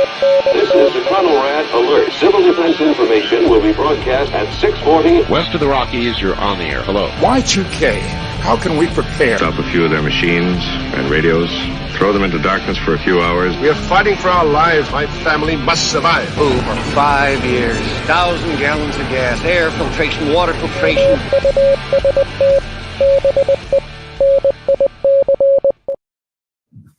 This is the Conrad Alert. Civil defense information will be broadcast at 6:40. West of the Rockies, you're on the air. Hello. Y2K, how can we prepare? Stop a few of their machines and radios. Throw them into darkness for a few hours. We are fighting for our lives. My family must survive. For 5 years, 1,000 gallons of gas, air filtration, water filtration.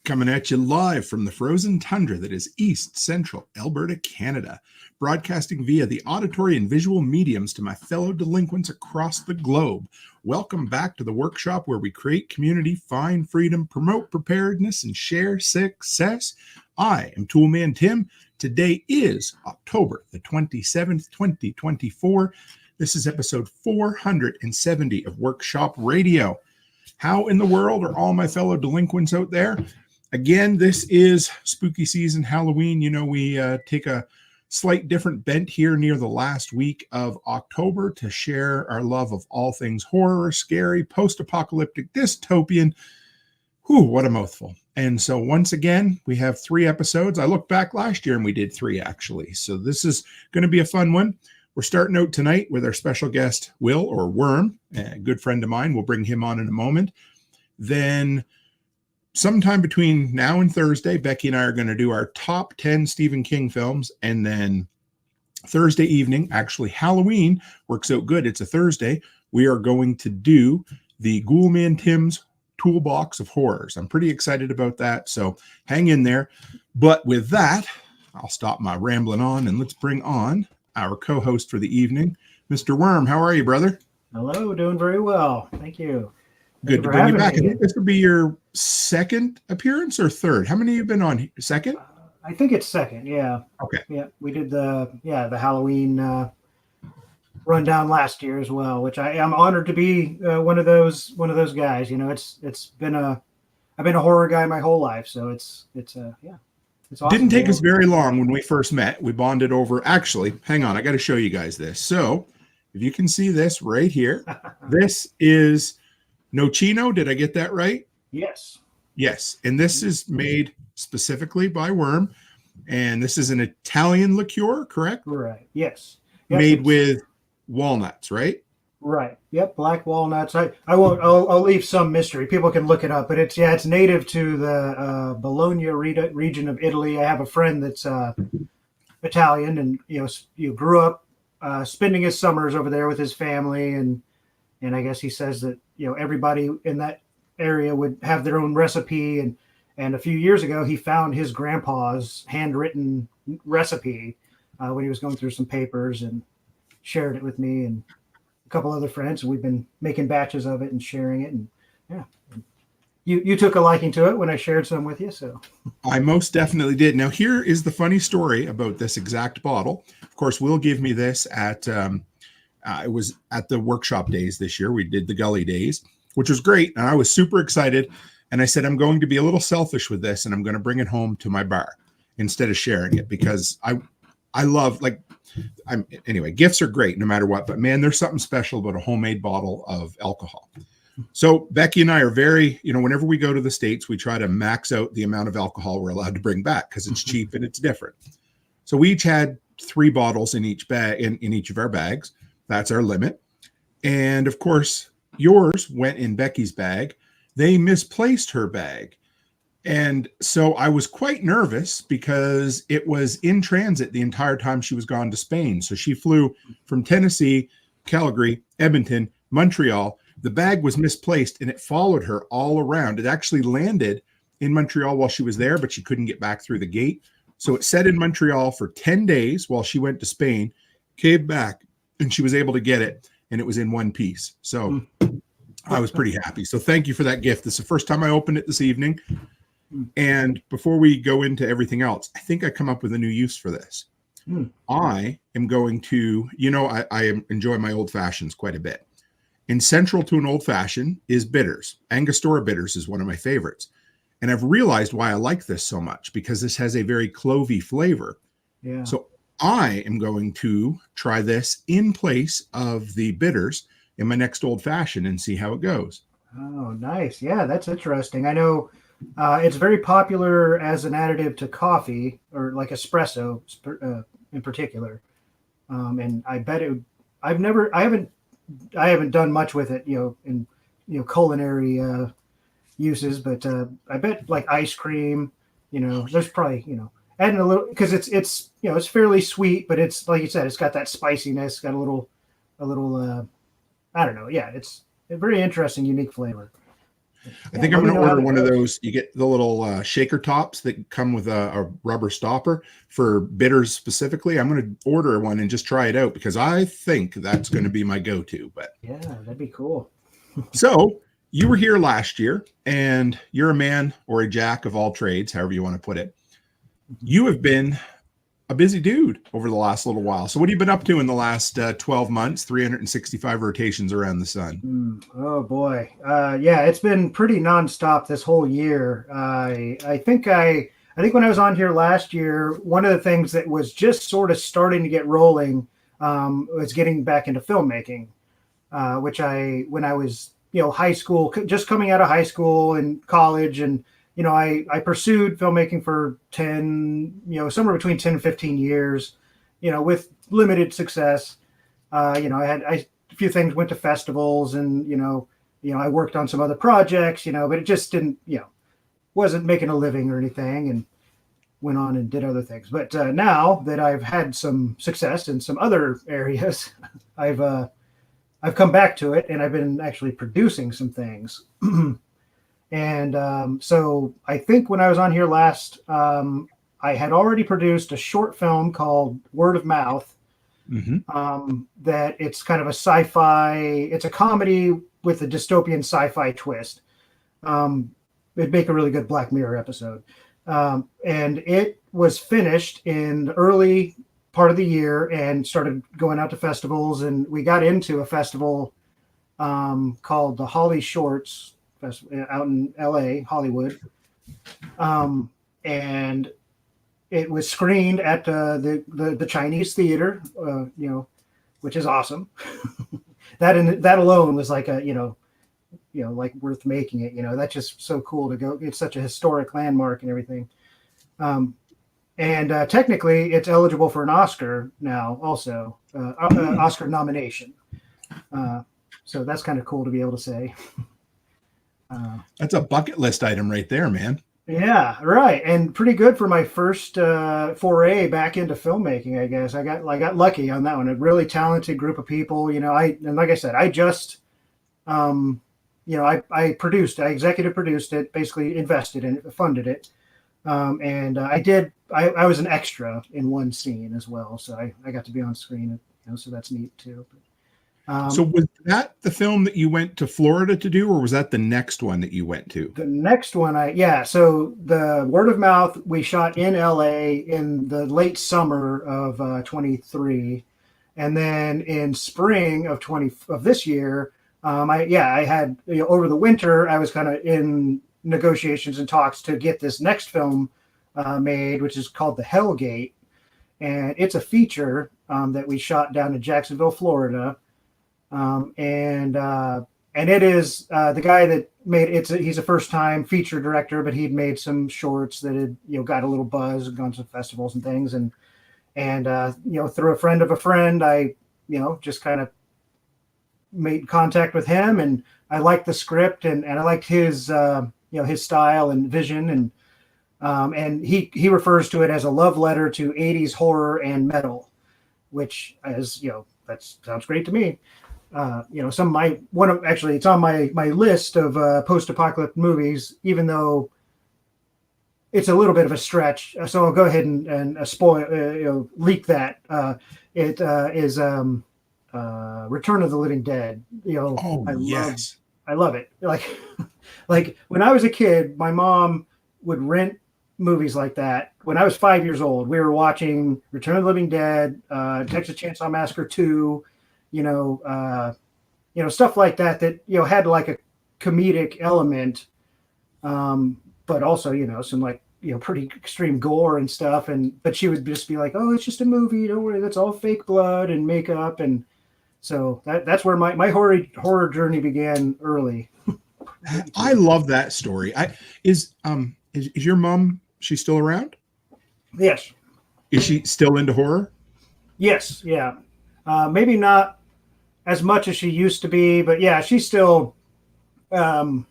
Coming at you live from the frozen tundra that is East Central Alberta, Canada, broadcasting via the auditory and visual mediums to my fellow delinquents across the globe. Welcome back to the workshop where we create community, find freedom, promote preparedness, and share success. I am Toolman Tim. Today is October the 27th, 2024. This is episode 470 of Workshop Radio. How in the world are all my fellow delinquents out there? Again, this is spooky season, Halloween. You know, we take a slight different bent here near the last week of October to share our love of all things horror, scary, post-apocalyptic, dystopian. Whew, what a mouthful. And so once again, we have 3 episodes. I looked back last year and we did 3 actually. So this is going to be a fun one. We're starting out tonight with our special guest, Will, or Worm, a good friend of mine. We'll bring him on in a moment. Then sometime between now and Thursday, Becky and I are going to do our top 10 Stephen King films. And then Thursday evening, actually Halloween works out good. It's a Thursday. We are going to do the Toolman Tim's Toolbox of Horrors. I'm pretty excited about that. So hang in there. But with that, I'll stop my rambling on and let's bring on our co-host for the evening, Mr. Worm. How are you, brother? Hello, doing very well. Thank you. Good to bring you back. I think this will be your second appearance or third. How many have you been on? Second? I think it's second. Yeah. Okay. Yeah, we did the Halloween rundown last year as well, which I'm honored to be one of those guys. You know, I've been a horror guy my whole life, so it's awesome. Didn't take us very long when we first met. We bonded over. Actually, hang on, I got to show you guys this. So, if you can see this right here, this is Nocino. Did I get that right? Yes. Yes. And this is made specifically by Worm. And this is an Italian liqueur, correct? Right. Yes. Yep, made with walnuts, right? Right. Yep. Black walnuts. I'll leave some mystery. People can look it up, but it's native to the Bologna region of Italy. I have a friend that's Italian, and you grew up spending his summers over there with his family, and I guess he says that everybody in that area would have their own recipe, and a few years ago he found his grandpa's handwritten recipe when he was going through some papers and shared it with me and a couple other friends. We've been making batches of it and sharing it, and yeah, you took a liking to it when I shared some with you. So I most definitely did. Now here is the funny story about this exact bottle. Of course, Will gave me this at it was at the workshop days this year. We did the Gully days, which was great. And I was super excited. And I said, I'm going to be a little selfish with this, and I'm going to bring it home to my bar instead of sharing it, because I love, anyway, gifts are great no matter what, but man, there's something special about a homemade bottle of alcohol. So Becky and I are very, whenever we go to the States, we try to max out the amount of alcohol we're allowed to bring back because it's cheap and it's different. So we each had 3 bottles in each bag, in each of our bags. That's our limit. And of course, yours went in Becky's bag. They misplaced her bag. And so I was quite nervous because it was in transit the entire time she was gone to Spain. So she flew from Tennessee, Calgary, Edmonton, Montreal. The bag was misplaced and it followed her all around. It actually landed in Montreal while she was there, but she couldn't get back through the gate. So it sat in Montreal for 10 days while she went to Spain, came back, and she was able to get it, and it was in one piece. So I was pretty happy. So thank you for that gift. This is the first time I opened it this evening. And before we go into everything else, I think I come up with a new use for this. I am going to, I enjoy my old fashions quite a bit. And central to an old fashioned is bitters. Angostura bitters is one of my favorites. And I've realized why I like this so much, because this has a very clovey flavor. Yeah. So I am going to try this in place of the bitters in my next old fashioned and see how it goes. Oh, nice. Yeah, that's interesting. I know It's very popular as an additive to coffee or like espresso in particular. And I bet it. I haven't done much with it, in culinary uses, but I bet like ice cream, there's probably adding a little because it's fairly sweet, but it's like you said, it's got that spiciness, got a little I don't know, yeah, it's a very interesting, unique flavor. I think I'm going to order one of those. You get the little shaker tops that come with a rubber stopper for bitters specifically. I'm going to order one and just try it out because I think that's going to be my go-to. But yeah, that'd be cool. So you were here last year, and you're a man or a jack of all trades, however you want to put it. You have been a busy dude over the last little while. So what have you been up to in the last 12 months, 365 rotations around the sun? Oh boy. Yeah, it's been pretty nonstop this whole year. I think when I was on here last year, one of the things that was just sort of starting to get rolling was getting back into filmmaking, which when I was, high school, just coming out of high school and college, and I pursued filmmaking for somewhere between 10 and 15 years, with limited success. I had a few things, went to festivals, and, I worked on some other projects, but it just didn't, wasn't making a living or anything, and went on and did other things. But now that I've had some success in some other areas, I've come back to it, and I've been actually producing some things. And so I think when I was on here last, I had already produced a short film called Word of Mouth. That it's kind of a sci-fi. It's a comedy with a dystopian sci-fi twist. It'd make a really good Black Mirror episode. And it was finished in the early part of the year and started going out to festivals. And we got into a festival called the Holly Shorts out in LA, Hollywood. And it was screened at the Chinese theater, which is awesome. that alone was like like worth making it. That's just so cool to go. It's such a historic landmark and everything. And technically, it's eligible for an Oscar now, also Oscar nomination. So that's kind of cool to be able to say. That's a bucket list item right there, man. Yeah, right. And pretty good for my first foray back into filmmaking, I guess. I got lucky on that one. A really talented group of people. And like I said, I just, I executive produced it, basically invested in it, funded it. And I was an extra in one scene as well. So I got to be on screen, so that's neat too. So was that the film that you went to Florida to do, or was that the next one that you went to? The next one, so the Word of Mouth we shot in LA in the late summer of 23, and then in spring of this year, I had over the winter I was kind of in negotiations and talks to get this next film made, which is called The Hellgate, and it's a feature that we shot down in Jacksonville, Florida. And it is the guy that made it. He's a first-time feature director, but he'd made some shorts that had got a little buzz, gone to festivals and things, and through a friend of a friend, I just kind of made contact with him, and I liked the script, and I liked his his style and vision, and he refers to it as a love letter to 80s horror and metal, which that sounds great to me. It's on my list of post-apocalyptic movies, even though it's a little bit of a stretch. So I'll go ahead and spoil, leak that. It is Return of the Living Dead. I love it. Like when I was a kid, my mom would rent movies like that. When I was 5 years old, we were watching Return of the Living Dead, Texas Chainsaw Massacre 2, stuff like that had like a comedic element, but also, some like, pretty extreme gore and stuff. But she would just be like, oh, it's just a movie. Don't worry. That's all fake blood and makeup. And so that's where my horror journey began early. I love that story. Is your mom, she's still around? Yes. Is she still into horror? Yes. Yeah. Maybe not as much as she used to be, but yeah, she's still. I'm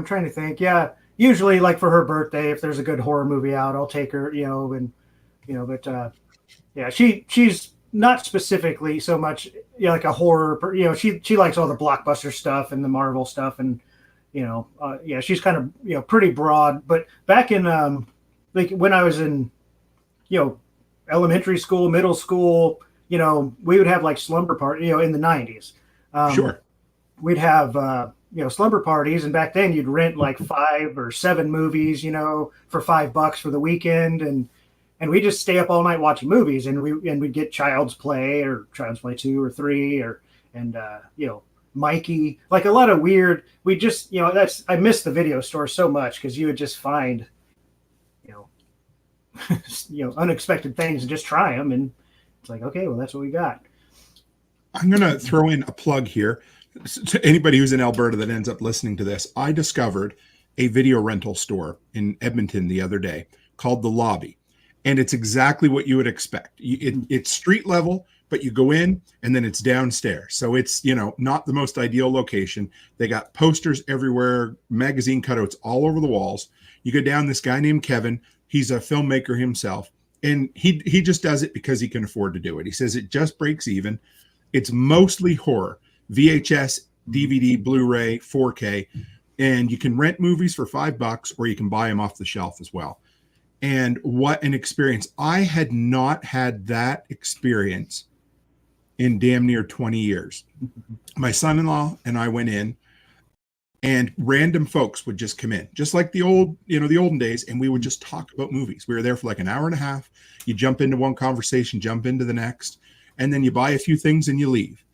trying to think. Yeah, usually like for her birthday, if there's a good horror movie out, I'll take her. But yeah, she's not specifically so much like a horror. She likes all the blockbuster stuff and the Marvel stuff, and yeah, she's kind of pretty broad. But back in like when I was in elementary school, middle school, we would have like slumber party, in the 90s. Sure. We'd have slumber parties, and back then you'd rent like 5 or 7 movies, for $5 for the weekend, and we just stay up all night watching movies, and we'd get Child's Play or Child's Play 2 or 3 and Mikey, like a lot of weird. We just I miss the video store so much because you would just find unexpected things and just try them, and it's like, okay, well, that's what we got. I'm gonna throw in a plug here to anybody who's in Alberta that ends up listening to this. I discovered a video rental store in Edmonton the other day called The Lobby, and it's exactly what you would expect. It's street level, but you go in and then it's downstairs, so it's not the most ideal location. They got posters everywhere, magazine cutouts all over the walls. You go down, this guy named Kevin, he's a filmmaker himself, and he just does it because he can afford to do it. He says it just breaks even. It's mostly horror, VHS, DVD, Blu-ray, 4K, and you can rent movies for $5 or you can buy them off the shelf as well. And what an experience. I had not had that experience in damn near 20 years. My son-in-law and I went in, and random folks would just come in, just like the olden days, and we would just talk about movies. We were there for like an hour and a half. You jump into one conversation, jump into the next, and then you buy a few things and you leave.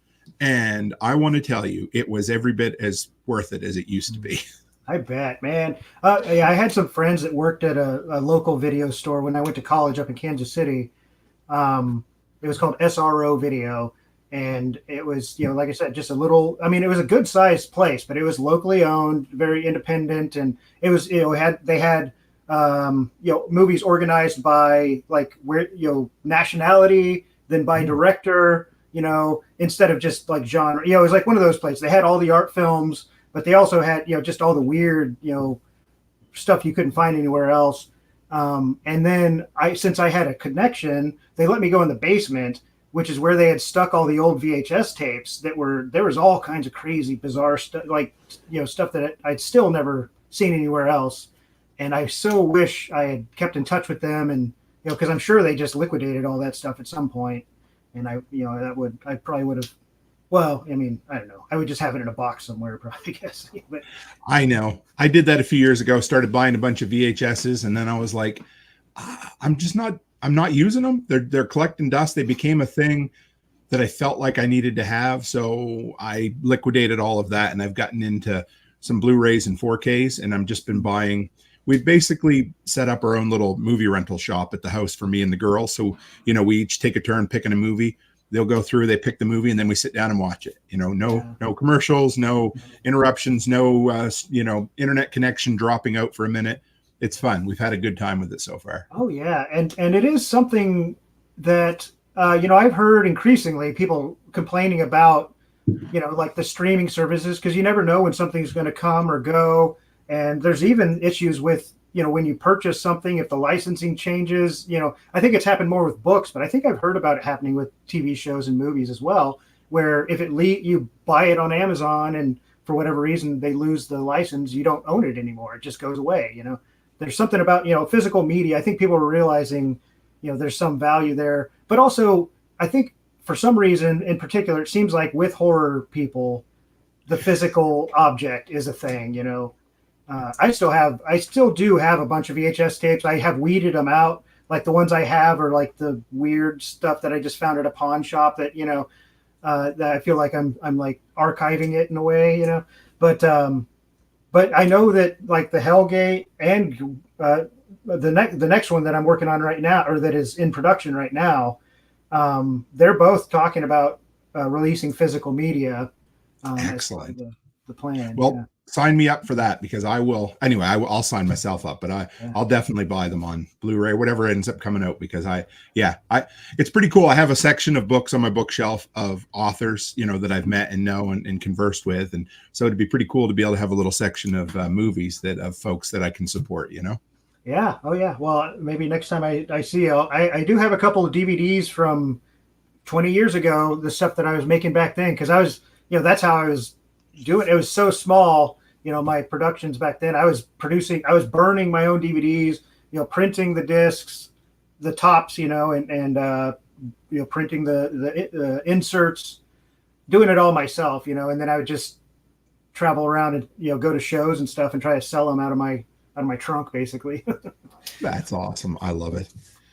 And I want to tell you, it was every bit as worth it as it used to be. I bet, man. Yeah, I had some friends that worked at a local video store when I went to college up in Kansas City. It was called SRO Video. And it was, like I said, just a little, it was a good sized place, but it was locally owned, very independent. And it was, they had movies organized by like nationality, then by director, instead of just like genre. It was like one of those places. They had all the art films, but they also had, just all the weird, stuff you couldn't find anywhere else. And then since I had a connection, they let me go in the basement, which is where they had stuck all the old VHS tapes there was all kinds of crazy, bizarre stuff, like, stuff that I'd still never seen anywhere else. And I so wish I had kept in touch with them, and, because I'm sure they just liquidated all that stuff at some point. And I probably would have, well, I don't know. I would just have it in a box somewhere, probably, I guess. But I know. I did that a few years ago, started buying a bunch of VHSs, and then I was like, I'm not using them. They're collecting dust. They became a thing that I felt like I needed to have. So I liquidated all of that, and I've gotten into some Blu-rays and 4Ks, and I've just been buying. We've basically set up our own little movie rental shop at the house for me and the girls. So, we each take a turn picking a movie. They'll go through, they pick the movie, and then we sit down and watch it. No commercials, no interruptions, no, internet connection dropping out for a minute. It's fun. We've had a good time with it so far. Oh yeah. And it is something that, I've heard increasingly people complaining about, like the streaming services, because you never know when something's going to come or go. And there's even issues with, when you purchase something, if the licensing changes, I think it's happened more with books, but I think I've heard about it happening with TV shows and movies as well, where if you buy it on Amazon and for whatever reason they lose the license, you don't own it anymore. It just goes away, There's something about, physical media. I think people are realizing, there's some value there. But also, I think for some reason in particular, it seems like with horror people, the physical object is a thing, I still do have a bunch of VHS tapes. I have weeded them out. Like the ones I have are like the weird stuff that I just found at a pawn shop that, that I feel like I'm like archiving it in a way, But I know that like the Hellgate and the next one that I'm working on right now, or that is in production right now, they're both talking about releasing physical media. Excellent. The plan. Well, sign me up for that, because I will. Anyway, I'll sign myself up, but I'll definitely buy them on Blu-ray, whatever ends up coming out, because it's pretty cool. I have a section of books on my bookshelf of authors, that I've met and know and conversed with. And so it'd be pretty cool to be able to have a little section of movies of folks that I can support, Yeah. Oh yeah. Well, maybe next time I see you, I do have a couple of DVDs from 20 years ago, the stuff that I was making back then. Cause I was, that's how I was doing. It was so small, my productions back then. I was burning my own DVDs, printing the discs, the tops, and printing the inserts, doing it all myself, and then I would just travel around and, go to shows and stuff and try to sell them out of my trunk, basically. That's awesome. I love it.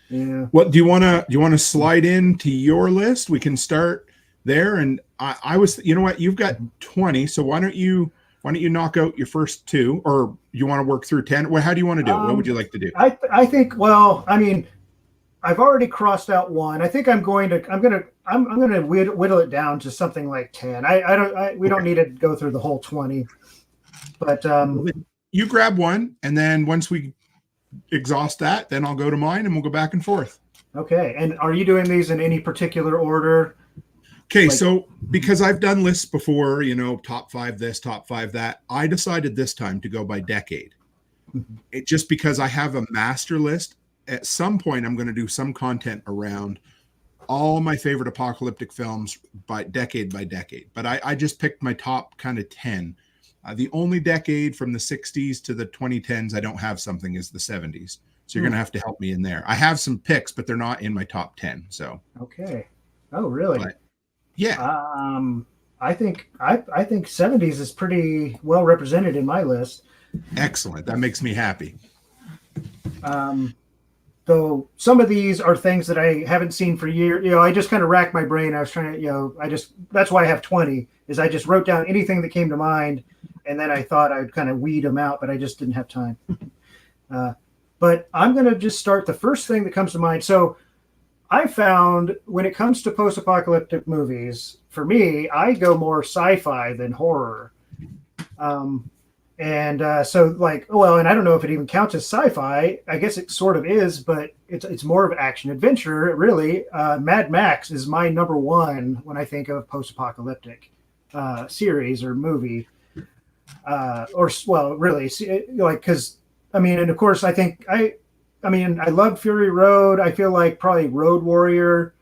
Yeah. What do you want to slide into your list? We can start there. And I was, what, you've got 20. So why don't you knock out your first 2, or you want to work through 10? Well, how do you want to do it? What would you like to do? I think, I've already crossed out 1. I think I'm going to whittle it down to something like 10. We don't need to go through the whole 20, but, you grab 1, and then once we exhaust that, then I'll go to mine and we'll go back and forth. Okay. And are you doing these in any particular order? Okay. So because I've done lists before, top 5 this, top 5 that, I decided this time to go by decade. It just because I have a master list. At some point, I'm going to do some content around all my favorite apocalyptic films by decade. But I just picked my top kind of 10. The only decade from the 60s to the 2010s I don't have something is the 70s. So you're going to have to help me in there. I have some picks, but they're not in my top 10. So okay. Oh, really? But, yeah. I think 70s is pretty well represented in my list. Excellent. That makes me happy. Though some of these are things that I haven't seen for years. I just kind of racked my brain. I was trying to, that's why I have 20, is I just wrote down anything that came to mind. And then I thought I'd kind of weed them out, but I just didn't have time. But I'm going to just start the first thing that comes to mind. So I found when it comes to post-apocalyptic movies, for me, I go more sci-fi than horror. So and I don't know if it even counts as sci-fi. I guess it sort of is, but it's more of action adventure, really. Mad Max is my number 1 when I think of post-apocalyptic series or movie. Really, because and of course, I think I loved Fury Road. I feel like probably Road Warrior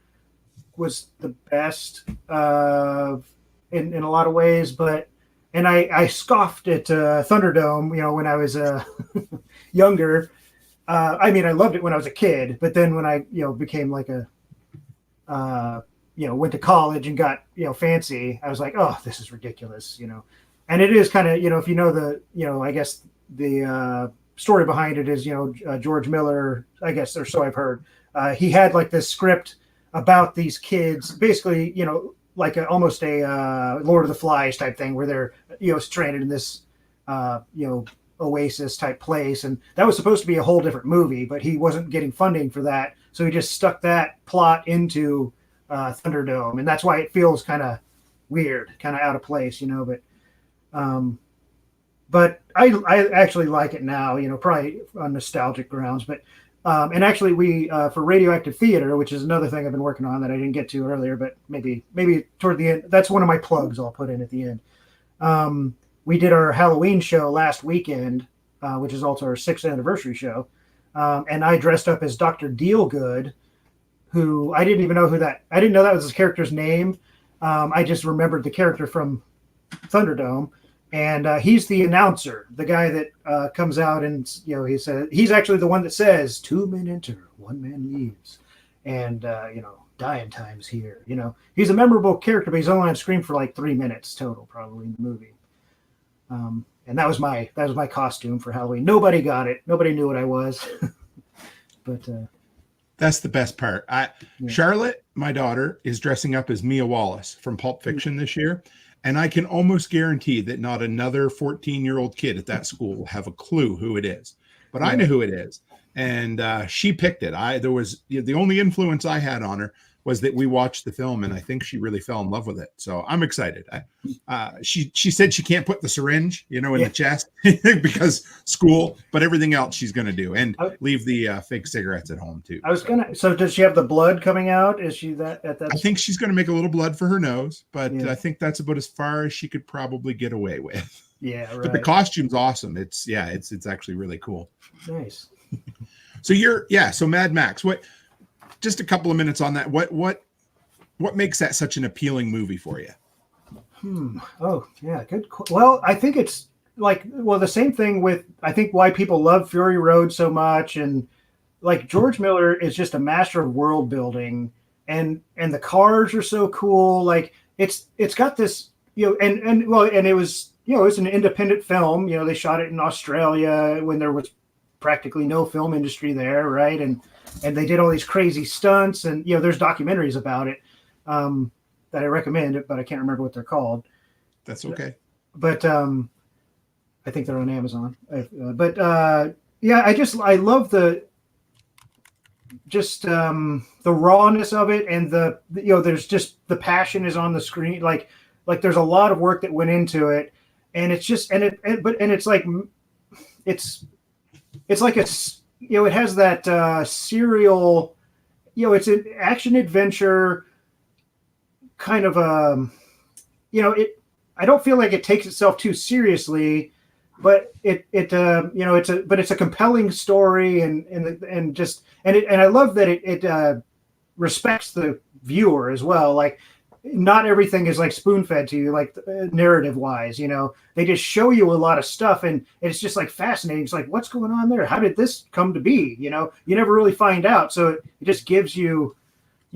was the best in a lot of ways, and I scoffed at Thunderdome, when I was younger. I loved it when I was a kid, but then when I became like went to college and got fancy, I was like, oh, this is ridiculous, And it is kind of, if you know I guess the story behind it is, George Miller, I guess, or so I've heard. He had like this script about these kids, basically, like almost a Lord of the Flies type thing, where they're, stranded in this, oasis type place. And that was supposed to be a whole different movie, but he wasn't getting funding for that. So he just stuck that plot into Thunderdome. And that's why it feels kind of weird, kind of out of place, but I actually like it now, probably on nostalgic grounds. But and actually, we for Radioactive Theater, which is another thing I've been working on that I didn't get to earlier, but maybe toward the end. That's one of my plugs I'll put in at the end. We did our Halloween show last weekend, which is also our 6th anniversary show, and I dressed up as Dr. Dealgood, who I didn't even know I didn't know that was his character's name. I just remembered the character from Thunderdome. And he's the announcer, the guy that comes out and, he says, he's actually the one that says, 2 men enter, 1 man leaves. And, dying time's here. He's a memorable character, but he's only on screen for like 3 minutes total, probably in the movie. And that was my costume for Halloween. Nobody got it. Nobody knew what I was. But that's the best part. Charlotte, my daughter, is dressing up as Mia Wallace from Pulp Fiction this year. And I can almost guarantee that not another 14-year-old kid at that school will have a clue who it is. But I know who it is. And she picked it. There was the only influence I had on her was that we watched the film, and I think she really fell in love with it. So I'm excited. She said she can't put the syringe, in the chest because school, but everything else she's going to do, and leave the fake cigarettes at home too. So does she have the blood coming out? Is she that at that? I think she's going to make a little blood for her nose, but I think that's about as far as she could probably get away with. Yeah, right. But the costume's awesome. It's actually really cool. Nice. So so Mad Max, just a couple of minutes on that. What makes that such an appealing movie for you? Oh, yeah, good. Well, I think it's the same thing with, I think why people love Fury Road so much, and like George Miller is just a master of world building, and the cars are so cool. Like it's got this, and it was, it's an independent film. They shot it in Australia when there was practically no film industry there, right? And they did all these crazy stunts, and there's documentaries about it that I recommend, but I can't remember what they're called. That's okay. But I think they're on Amazon. I love the rawness of it, and there's just the passion is on the screen. Like there's a lot of work that went into it, and it's just it's like it has that serial, it's an action adventure kind of I don't feel like it takes itself too seriously, but it's a compelling story, and I love that it respects the viewer as well. Like not everything is like spoon-fed to you, like narrative wise, they just show you a lot of stuff, and it's just like fascinating. It's like, what's going on there? How did this come to be? You never really find out. So it just gives you,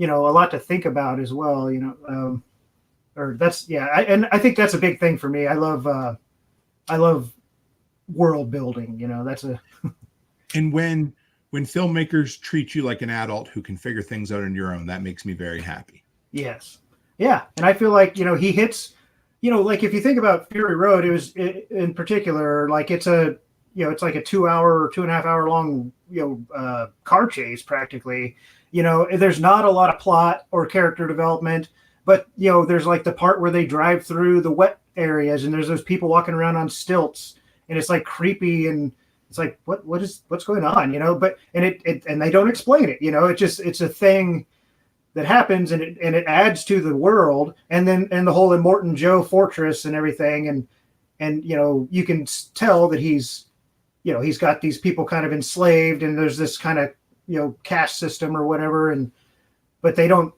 a lot to think about as well, and I think that's a big thing for me. I love world building, and when filmmakers treat you like an adult who can figure things out on your own, that makes me very happy. Yes. Yeah. And I feel like, he hits, like if you think about Fury Road, it was in particular, like it's like a 2.5 hour long, car chase practically. There's not a lot of plot or character development, but, there's like the part where they drive through the wet areas, and there's those people walking around on stilts, and it's like creepy, and it's like, what's going on, but, and they don't explain it, it's a thing that happens, and it adds to the world, and the whole Immortan Joe fortress and everything, and you can tell that he's got these people kind of enslaved, and there's this kind of caste system or whatever, but they don't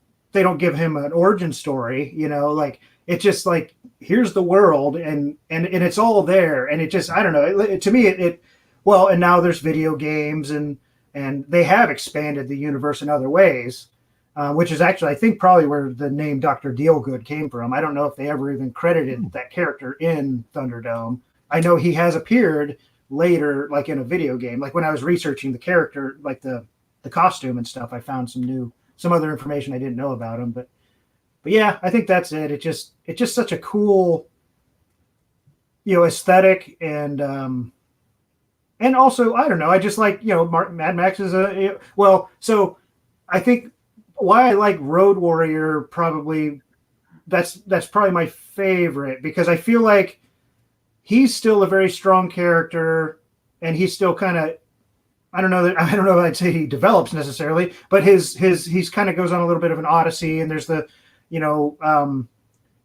give him an origin story, like it's just like, here's the world, and it's all there, and it just, I don't know, to me and now there's video games, and they have expanded the universe in other ways. Which is actually, I think, probably where the name Dr. Dealgood came from. I don't know if they ever even credited that character in Thunderdome. I know he has appeared later, like in a video game. Like when I was researching the character, like the costume and stuff, I found some other information I didn't know about him. But yeah, I think that's it. It's just such a cool, aesthetic, and also, I don't know, I just like, Mad Max is so I think why I like Road Warrior, probably that's probably my favorite, because I feel like he's still a very strong character, and he's still kind of, I don't know if I'd say he develops necessarily, but he's kind of goes on a little bit of an odyssey, and there's the,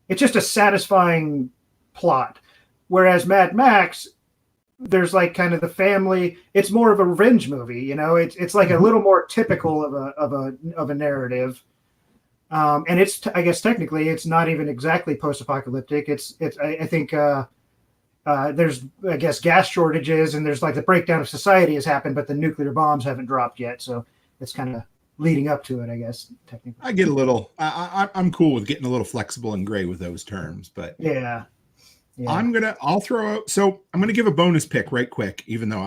it's just a satisfying plot. Whereas Mad Max, there's like kind of the family, it's more of a revenge movie, it's like a little more typical of a narrative. And it's, I guess technically it's not even exactly post-apocalyptic. I think there's, I guess, gas shortages, and there's like the breakdown of society has happened, but the nuclear bombs haven't dropped yet. So it's kind of leading up to it, I guess, technically. I get a little, I'm cool with getting a little flexible and gray with those terms, but yeah. I'll throw out, so I'm going to give a bonus pick right quick, even though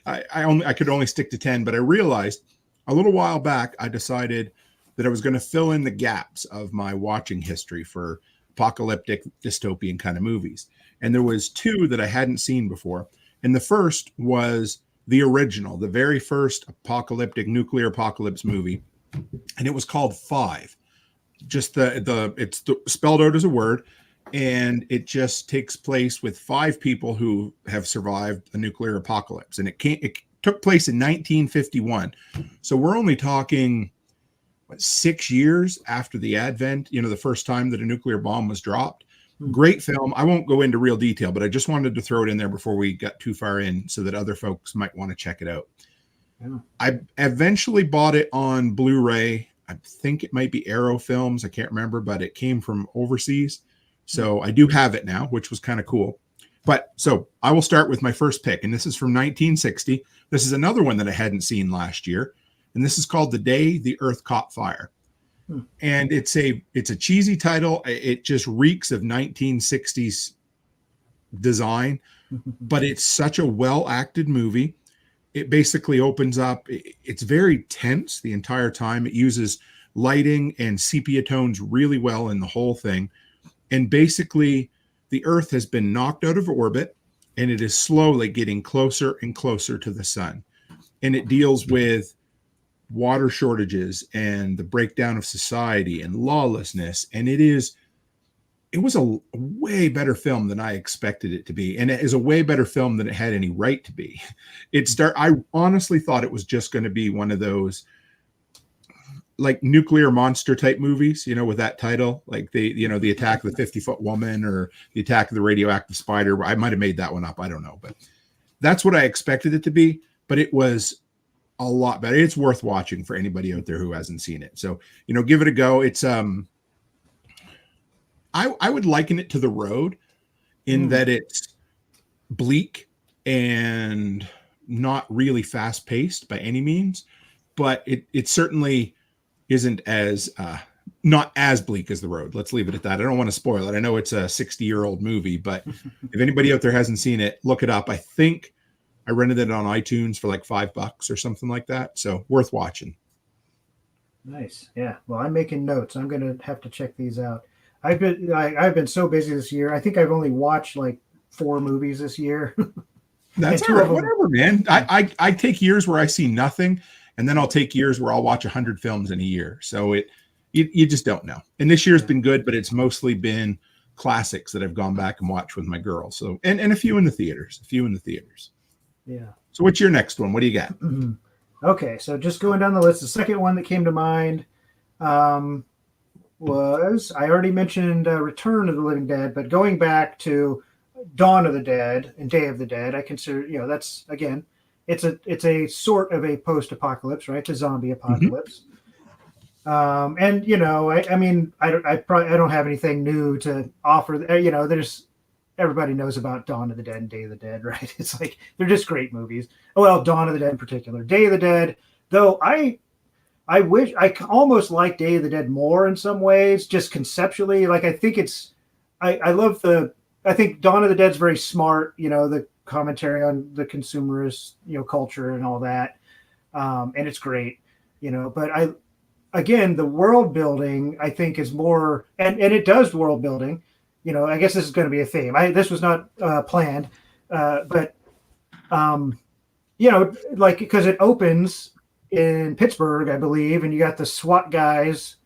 I could only stick to 10, but I realized a little while back, I decided that I was going to fill in the gaps of my watching history for apocalyptic dystopian kind of movies. And there was two that I hadn't seen before. And the first was the original, the very first apocalyptic nuclear apocalypse movie, and it was called Five. Just it's spelled out as a word, and it just takes place with 5 people who have survived a nuclear apocalypse, and it took place in 1951. So we're only talking 6 years after the advent, the first time that a nuclear bomb was dropped. Great film. I won't go into real detail, but I just wanted to throw it in there before we got too far in so that other folks might want to check it out. Yeah. I eventually bought it on Blu-ray. I think it might be Arrow Films. I can't remember, but it came from overseas. So I do have it now, which was kind of cool. But so I will start with my first pick, and this is from 1960. This is another one that I hadn't seen last year, and this is called The Day the Earth Caught Fire. And it's a cheesy title. It just reeks of 1960s design, but it's such a well-acted movie. It basically opens up. It's very tense the entire time. It uses lighting and sepia tones really well in the whole thing. And basically, the Earth has been knocked out of orbit, and it is slowly getting closer and closer to the sun. And it deals with water shortages and the breakdown of society and lawlessness. And it was a way better film than I expected it to be. And it is a way better film than it had any right to be. I honestly thought it was just going to be one of those like nuclear monster type movies, with that title, like the Attack of the 50-Foot Woman or the Attack of the Radioactive Spider. I might've made that one up. I don't know, but that's what I expected it to be. But it was a lot better. It's worth watching for anybody out there who hasn't seen it. So, give it a go. It's, I would liken it to The Road in that it's bleak and not really fast paced by any means, but it certainly isn't as, not as bleak as The Road. Let's leave it at that. I don't want to spoil it. I know it's a 60-year-old movie, but if anybody out there hasn't seen it, look it up. I think I rented it on iTunes for like $5 or something like that. So worth watching. Nice. Yeah. Well, I'm making notes. I'm going to have to check these out. I've been so busy this year. I think I've only watched like 4 movies this year. That's all right. Whatever, man. I take years where I see nothing, and then I'll take years where I'll watch 100 films in a year. So you just don't know. And this year's been good, but it's mostly been classics that I've gone back and watched with my girls. So and a few in the theaters. Yeah. So what's your next one? What do you got? Okay, so just going down the list, the second one that came to mind was, I already mentioned Return of the Living Dead, but going back to Dawn of the Dead and Day of the Dead, I consider, that's, again, it's a sort of a post-apocalypse, right? The zombie apocalypse. And, I mean, I don't have anything new to offer. There's, everybody knows about Dawn of the Dead and Day of the Dead, right? It's like, they're just great movies. Well, Dawn of the Dead in particular. Day of the Dead, though, I wish I almost like Day of the Dead more in some ways, just conceptually. Like, I think I think Dawn of the Dead's very smart, the commentary on the consumerist, culture and all that. And it's great, but again, the world building, I think, is more, and it does world building. I guess this is going to be a theme. This was not planned, but like, because it opens in Pittsburgh, I believe, and you got the SWAT guys.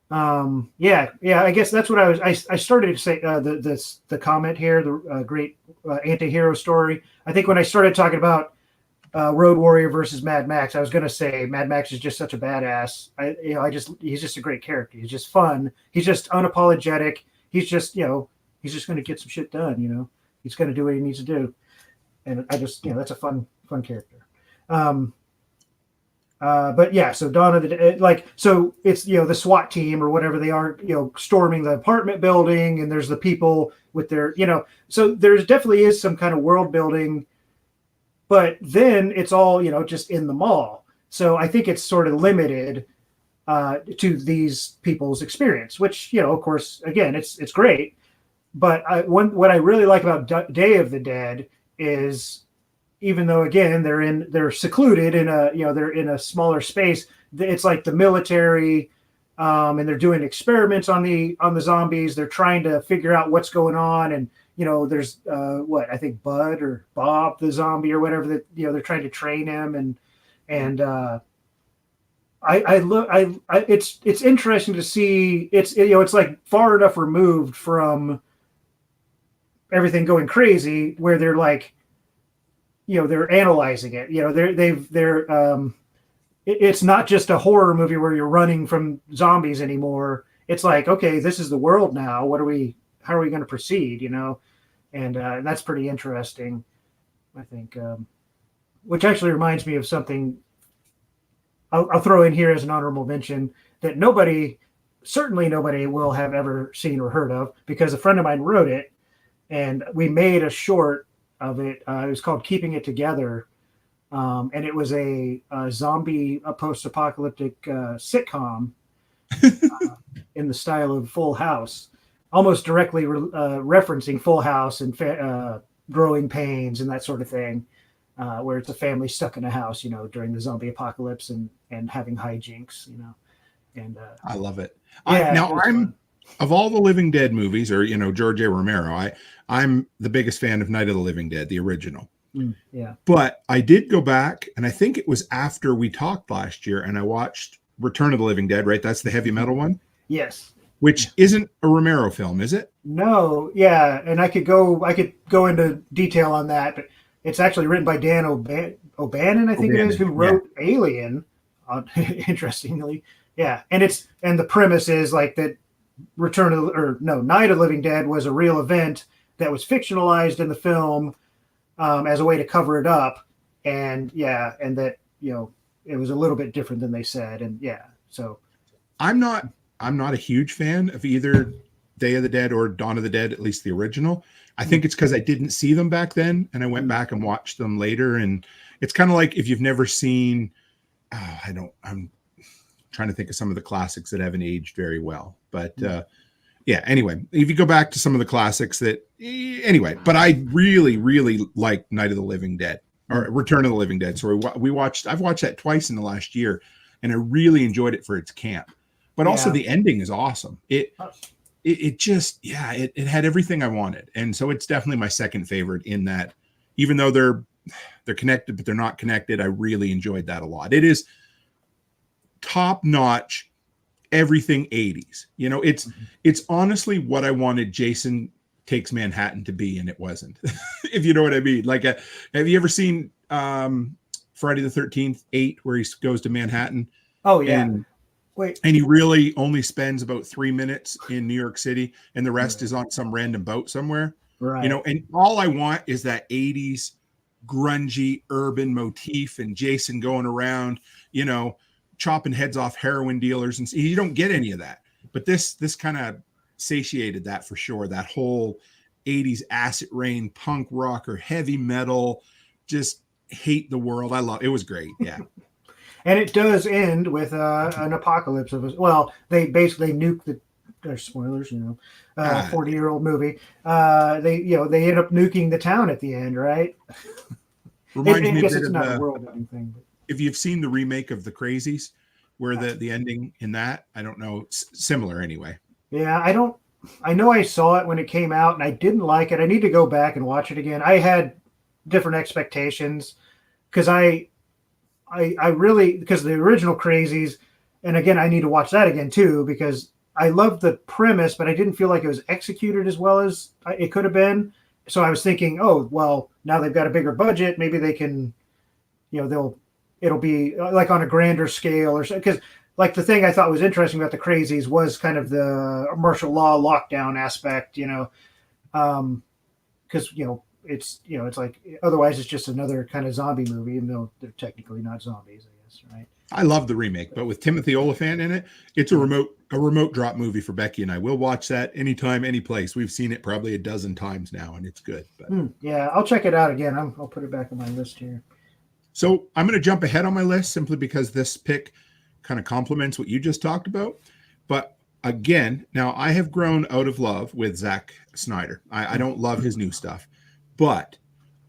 I guess that's what I started to say. The comment here, the great anti-hero story. I think when I started talking about Road Warrior versus Mad Max, I was going to say Mad Max is just such a badass. He's just a great character. He's just fun. He's just unapologetic. He's just, he's just going to get some shit done. He's going to do what he needs to do. And I just, that's a fun character. But yeah, so Dawn of the Dead, so it's, the SWAT team or whatever they are, storming the apartment building, and there's the people with their, so there's definitely is some kind of world building, but then it's all, just in the mall. So I think it's sort of limited to these people's experience, which, of course, again, it's great. But what I really like about Day of the Dead is, even though, again, they're secluded in they're in a smaller space, it's like the military, and they're doing experiments on the zombies. They're trying to figure out what's going on. And, there's I think Bud or Bob, the zombie or whatever, that, they're trying to train him. And It's interesting to see. It's like far enough removed from everything going crazy where they're like, they're analyzing it. It's not just a horror movie where you're running from zombies anymore. It's like, okay, this is the world now. How are we going to proceed? And that's pretty interesting, I think. Which actually reminds me of something I'll throw in here as an honorable mention that certainly nobody will have ever seen or heard of, because a friend of mine wrote it and we made a short of it. It was called Keeping It Together. And it was a zombie post-apocalyptic sitcom in the style of Full House, almost directly referencing Full House and Growing Pains and that sort of thing, where it's a family stuck in a house, during the zombie apocalypse and having hijinks, And I love it. Yeah, I'm of all the Living Dead movies, or George A. Romero, I'm the biggest fan of Night of the Living Dead, the original. Yeah. But I did go back, and I think it was after we talked last year, and I watched Return of the Living Dead, right? That's the heavy metal one? Yes. Which isn't a Romero film, is it? No, yeah. And I could go into detail on that, but it's actually written by Dan O'Bannon, I think it is, who wrote Alien, interestingly. Yeah. And the premise is like that Night of the Living Dead was a real event that was fictionalized in the film, as a way to cover it up, and that it was a little bit different than they said, and so I'm not a huge fan of either Day of the Dead or Dawn of the Dead, at least the original. I think it's because I didn't see them back then, and I went back and watched them later, and it's kind of like if you've never seen, I'm trying to think of some of the classics that haven't aged very well, but anyway, if you go back to some of the classics but I really, really like Night of the Living Dead or Return of the Living Dead. So I've watched that twice in the last year, and I really enjoyed it for its camp, but also the ending is awesome. It had everything I wanted. And so it's definitely my second favorite in that, even though they're connected, but they're not connected. I really enjoyed that a lot. It is top notch. Everything 80s, it's honestly what I wanted Jason Takes Manhattan to be, and it wasn't. If you know what I mean. Like, have you ever seen Friday the 13th 8, where he goes to Manhattan? Oh yeah. And he really only spends about 3 minutes in New York City, and the rest is on some random boat somewhere. Right. And all I want is that 80s grungy urban motif, and Jason going around, chopping heads off heroin dealers, and you don't get any of that. But this kind of satiated that for sure. That whole 80s acid rain, punk rock or heavy metal, just hate the world. I love it. Was great. Yeah. And it does end with an apocalypse they basically nuke there's spoilers, 40-year-old movie. They end up nuking the town at the end, right? Reminds me I guess a bit it's of not a world-ending thing. But. If you've seen the remake of The Crazies, where the ending in that, I don't know, similar anyway. Yeah, I know I saw it when it came out and I didn't like it. I need to go back and watch it again. I had different expectations because I really, because the original Crazies, and again, I need to watch that again too, because I loved the premise, but I didn't feel like it was executed as well as it could have been. So I was thinking, oh, well, now they've got a bigger budget. Maybe they can, it'll be like on a grander scale or so. Because like the thing I thought was interesting about the Crazies was kind of the martial law lockdown aspect, because, it's like, otherwise it's just another kind of zombie movie, even though they're technically not zombies, I guess. Right. I love the remake, but with Timothy Olyphant in it, it's a remote drop movie for Becky and I. We'll watch that anytime, any place. We've seen it probably a dozen times now, and it's good. But. Yeah, I'll check it out again. I'll put it back on my list here. So I'm going to jump ahead on my list simply because this pick kind of complements what you just talked about. But again, now I have grown out of love with Zack Snyder. I don't love his new stuff, but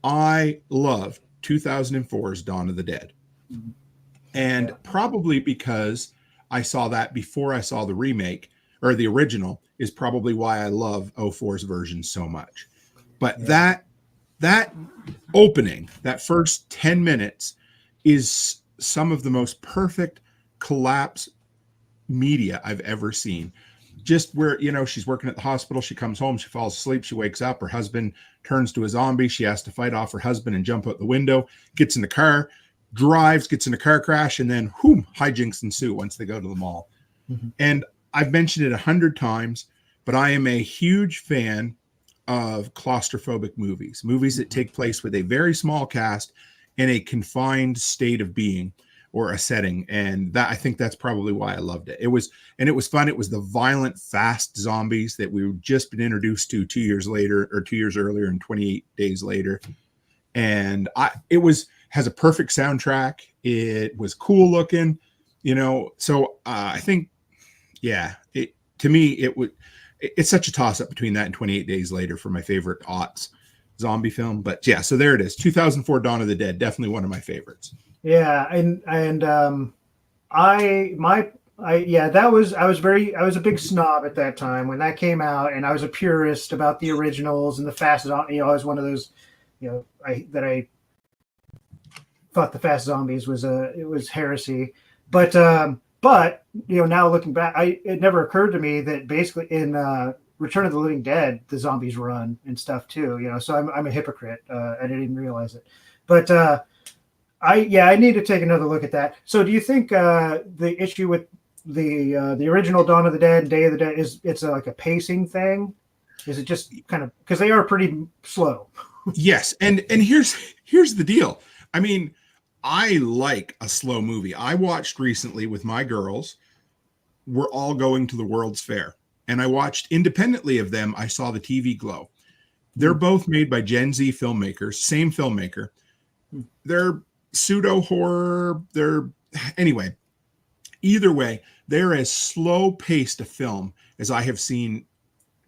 I love 2004's Dawn of the Dead. Mm-hmm. And probably because I saw that before I saw the remake, or the original, is probably why I love 04's version so much. But that opening, that first 10 minutes, is some of the most perfect collapse media I've ever seen. Just where, she's working at the hospital, she comes home, she falls asleep, she wakes up, her husband turns to a zombie, she has to fight off her husband and jump out the window, gets in the car, drives, gets in a car crash, and then hijinks ensue once they go to the mall. Mm-hmm. And I've mentioned it 100 times, but I am a huge fan of claustrophobic movies that take place with a very small cast in a confined state of being or a setting. And that, I think that's probably why I loved it. It was fun. It was the violent, fast zombies that we've just been introduced to 2 years later, or 2 years earlier and 28 days later. And has a perfect soundtrack. It was cool looking, so I think, to me, it's such a toss up between that and 28 Days Later for my favorite aughts zombie film. But yeah, so there it is. 2004 Dawn of the Dead, definitely one of my favorites. Yeah, I was a big snob at that time when that came out, and I was a purist about the originals and the fast, I was one of those, I thought the fast zombies was heresy, but now looking back, it never occurred to me that basically in Return of the Living Dead the zombies run and stuff too, so I'm a hypocrite. I didn't even realize it, but I need to take another look at that. So do you think the issue with the original Dawn of the Dead, Day of the Dead, it's like a pacing thing? Is it just kind of, because they are pretty slow? Yes, and here's the deal. I mean, I like a slow movie. I watched recently with my girls, we're all going to the World's Fair, and I watched independently of them, I saw the TV Glow. They're both made by Gen Z filmmakers, same filmmaker. They're pseudo horror. Anyway, either way, they're as slow paced a film as I have seen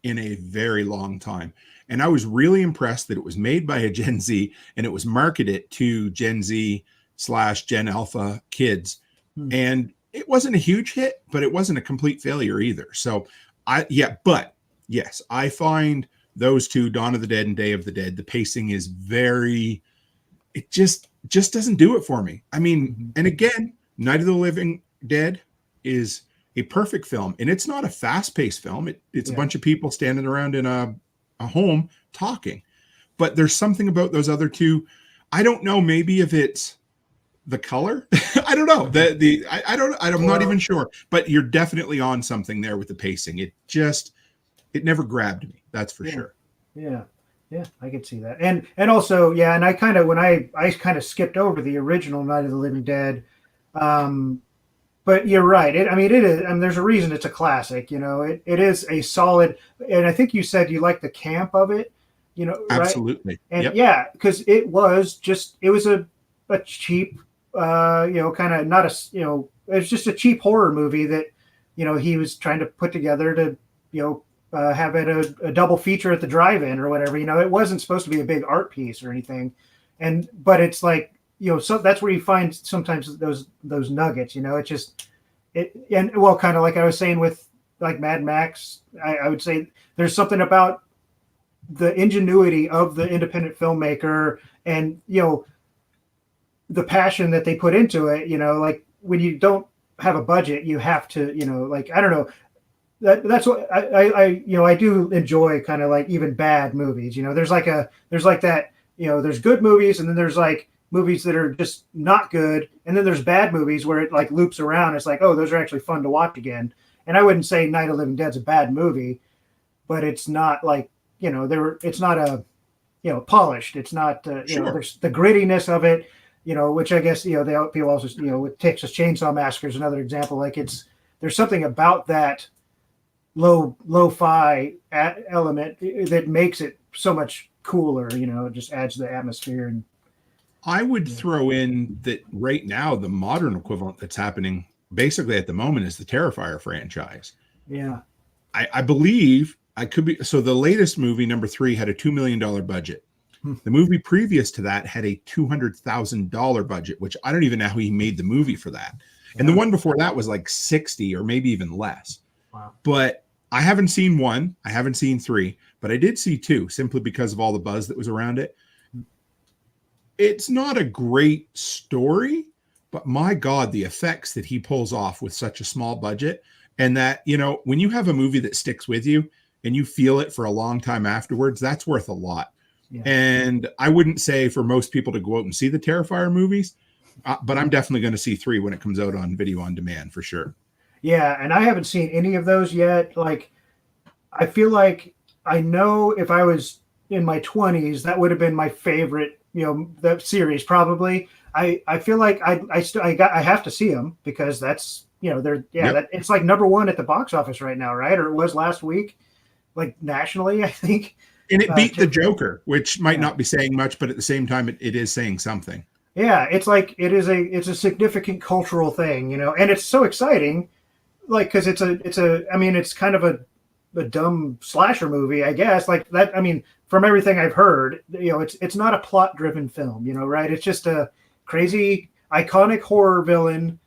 in a very long time. And I was really impressed that it was made by a Gen Z and it was marketed to Gen Z / Gen Alpha kids. And it wasn't a huge hit, but it wasn't a complete failure either. So but yes, I find those two, Dawn of the Dead and Day of the Dead, the pacing is it just doesn't do it for me. I mean, and again, Night of the Living Dead is a perfect film, and it's not a fast-paced film. It's a bunch of people standing around in a home talking, but there's something about those other two. I don't know. Maybe if it's the color, I don't know. I'm not even sure. But you're definitely on something there with the pacing. It never grabbed me. That's for sure. Yeah. Yeah, I could see that. And also, and I kind of skipped over the original Night of the Living Dead. But you're right. It is. I mean, there's a reason it's a classic. It is a solid. And I think you said you like the camp of it. Absolutely. Right? And because it was a cheap, kind of not a, it was just a cheap horror movie that, he was trying to put together to, have it a double feature at the drive-in or whatever. It wasn't supposed to be a big art piece or anything, but it's like, so that's where you find sometimes those nuggets. It's just kind of like I was saying with like Mad Max. I would say there's something about the ingenuity of the independent filmmaker and the passion that they put into it. Like when you don't have a budget, you have to I don't know. That's what I do enjoy, kind of like even bad movies. There's good movies, and then there's like movies that are just not good, and then there's bad movies where it like loops around. It's like, oh, those are actually fun to watch again. And I wouldn't say Night of the Living Dead's a bad movie, but it's not like it's not a polished. It's not there's the grittiness of it, which I guess people also with Texas Chainsaw Massacre is another example. Like there's something about that lo-fi element that makes it so much cooler. It just adds to the atmosphere. And I would throw in that right now the modern equivalent that's happening basically at the moment is the Terrifier franchise. Yeah, I believe I could be. So the latest movie, number 3, had a $2 million budget. The movie previous to that had a $200,000 budget, which I don't even know how he made the movie for that. And the one before that was like 60 or maybe even less. Wow. But I haven't seen 1. I haven't seen 3, but I did see 2 simply because of all the buzz that was around it. It's not a great story, but my God, the effects that he pulls off with such a small budget, and that, you know, when you have a movie that sticks with you and you feel it for a long time afterwards, that's worth a lot. Yeah. And I wouldn't say for most people to go out and see the Terrifier movies, but I'm definitely going to see 3 when it comes out on video on demand for sure. Yeah, and I haven't seen any of those yet. Like, I feel like I know if I was in my 20s, that would have been my favorite, you know, that series probably. I feel like I have to see them because that's, you know, they're it's like #1 at the box office right now, right? Or it was last week, like nationally, I think. And it beat the Joker, which might not be saying much, but at the same time, it is saying something. Yeah, it's like it's a significant cultural thing, you know, and it's so exciting, like because I mean, it's kind of a dumb slasher movie, I guess, like that. I mean, from everything I've heard, you know, it's not a plot driven film, you know, right? It's just a crazy, iconic horror villain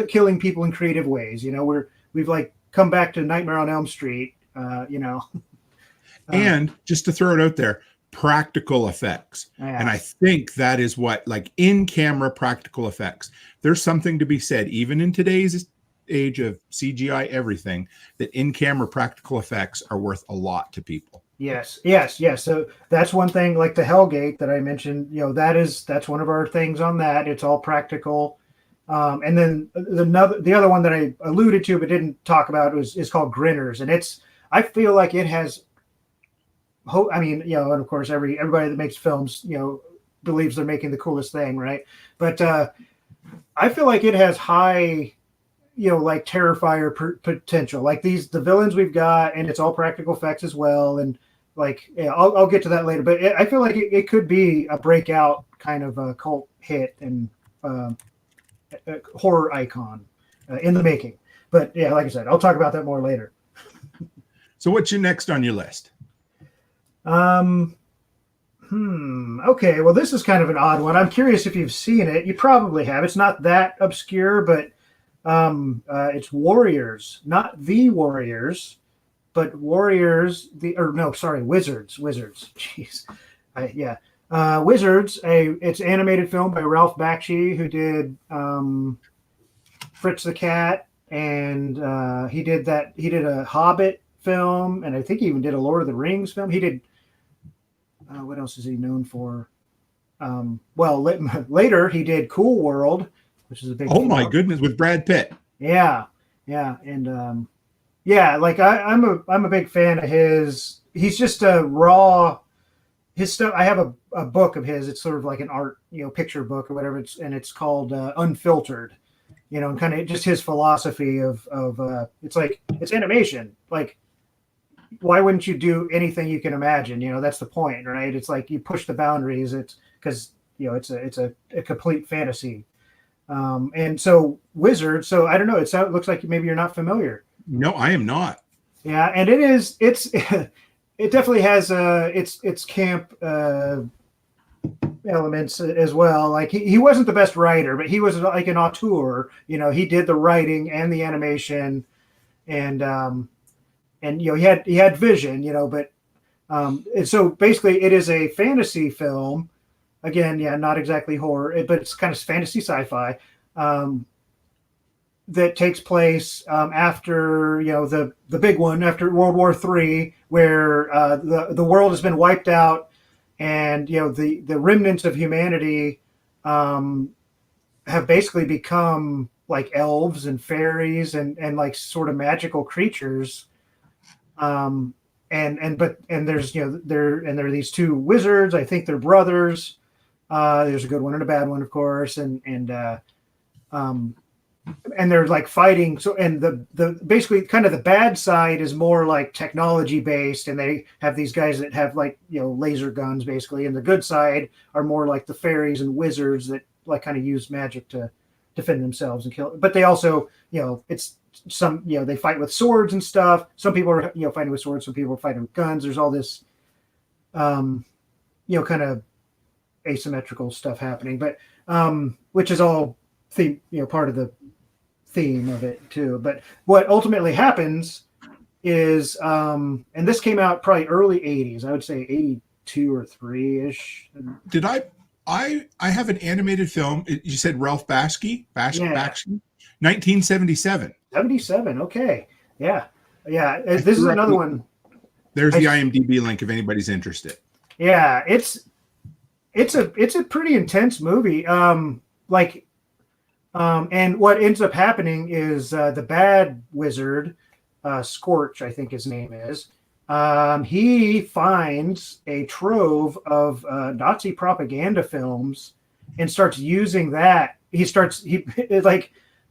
killing people in creative ways. You know, we've like come back to Nightmare on Elm Street, you know. And just to throw it out there, practical effects. Yeah. And I think that is what, like, in-camera practical effects. There's something to be said, even in today's age of CGI everything, that in-camera practical effects are worth a lot to people. Yes. So that's one thing, like the Hellgate that I mentioned, you know, that's one of our things on that. It's all practical. And then the other one that I alluded to but didn't talk about is called Grinners. And I feel like it has, I mean, you know, and of course everybody that makes films, you know, believes they're making the coolest thing, right? But I feel like it has high, you know, like Terrifier potential. Like the villains we've got, and it's all practical effects as well. And like, yeah, I'll get to that later. But I feel like it could be a breakout kind of a cult hit and a horror icon in the making. But yeah, like I said, I'll talk about that more later. So what's your next on your list? Okay, well, this is kind of an odd one. I'm curious if you've seen it. You probably have. It's not that obscure, but it's Warriors, not The Warriors, but Warriors. Wizards. Jeez, Wizards. It's animated film by Ralph Bakshi, who did Fritz the Cat, and he did a Hobbit film, and I think he even did a Lord of the Rings film. He did. What else is he known for? Later he did Cool World, which is a big. Oh my goodness, with Brad Pitt. Yeah, and like I'm a big fan of his. He's just a raw. His stuff. I have a book of his. It's sort of like an art, you know, picture book or whatever. It's called Unfiltered. You know, and kind of just his philosophy of it's like it's animation, like. Why wouldn't you do anything you can imagine? You know, that's the point, right? It's like you push the boundaries. It's because, you know, it's a complete fantasy. And so Wizard. So I don't know. It looks like maybe you're not familiar. No, I am not. Yeah, and it definitely has its camp elements as well. Like he wasn't the best writer, but he was like an auteur. You know, he did the writing and the animation, and you know he had vision, you know, but and so basically it is a fantasy film. Again, yeah, not exactly horror, but it's kind of fantasy sci-fi that takes place after, you know, the big one after World War III, where the world has been wiped out, and you know the remnants of humanity have basically become like elves and fairies and like sort of magical creatures. And there's, you know, there are these two wizards. I think they're brothers. There's a good one and a bad one, of course, and they're like fighting. So, and the basically kind of the bad side is more like technology based, and they have these guys that have like, you know, laser guns basically, and the good side are more like the fairies and wizards that like kind of use magic to defend themselves and kill. But they also, you know, it's some, you know, they fight with swords and stuff. Some people are, you know, fighting with swords. Some people are fighting with guns. There's all this, you know, kind of asymmetrical stuff happening, but which is all part of the theme of it too. But what ultimately happens is, and this came out probably early 80s, I would say 82 or 3-ish. Did I have an animated film. You said Ralph Bakshi? Yeah. Bakshi? 1977. 77. Okay. Yeah. Yeah. This is another one. There's the IMDb link if anybody's interested. Yeah, it's a pretty intense movie. And what ends up happening is the bad wizard, Scorch, I think his name is. He finds a trove of Nazi propaganda films and starts using that.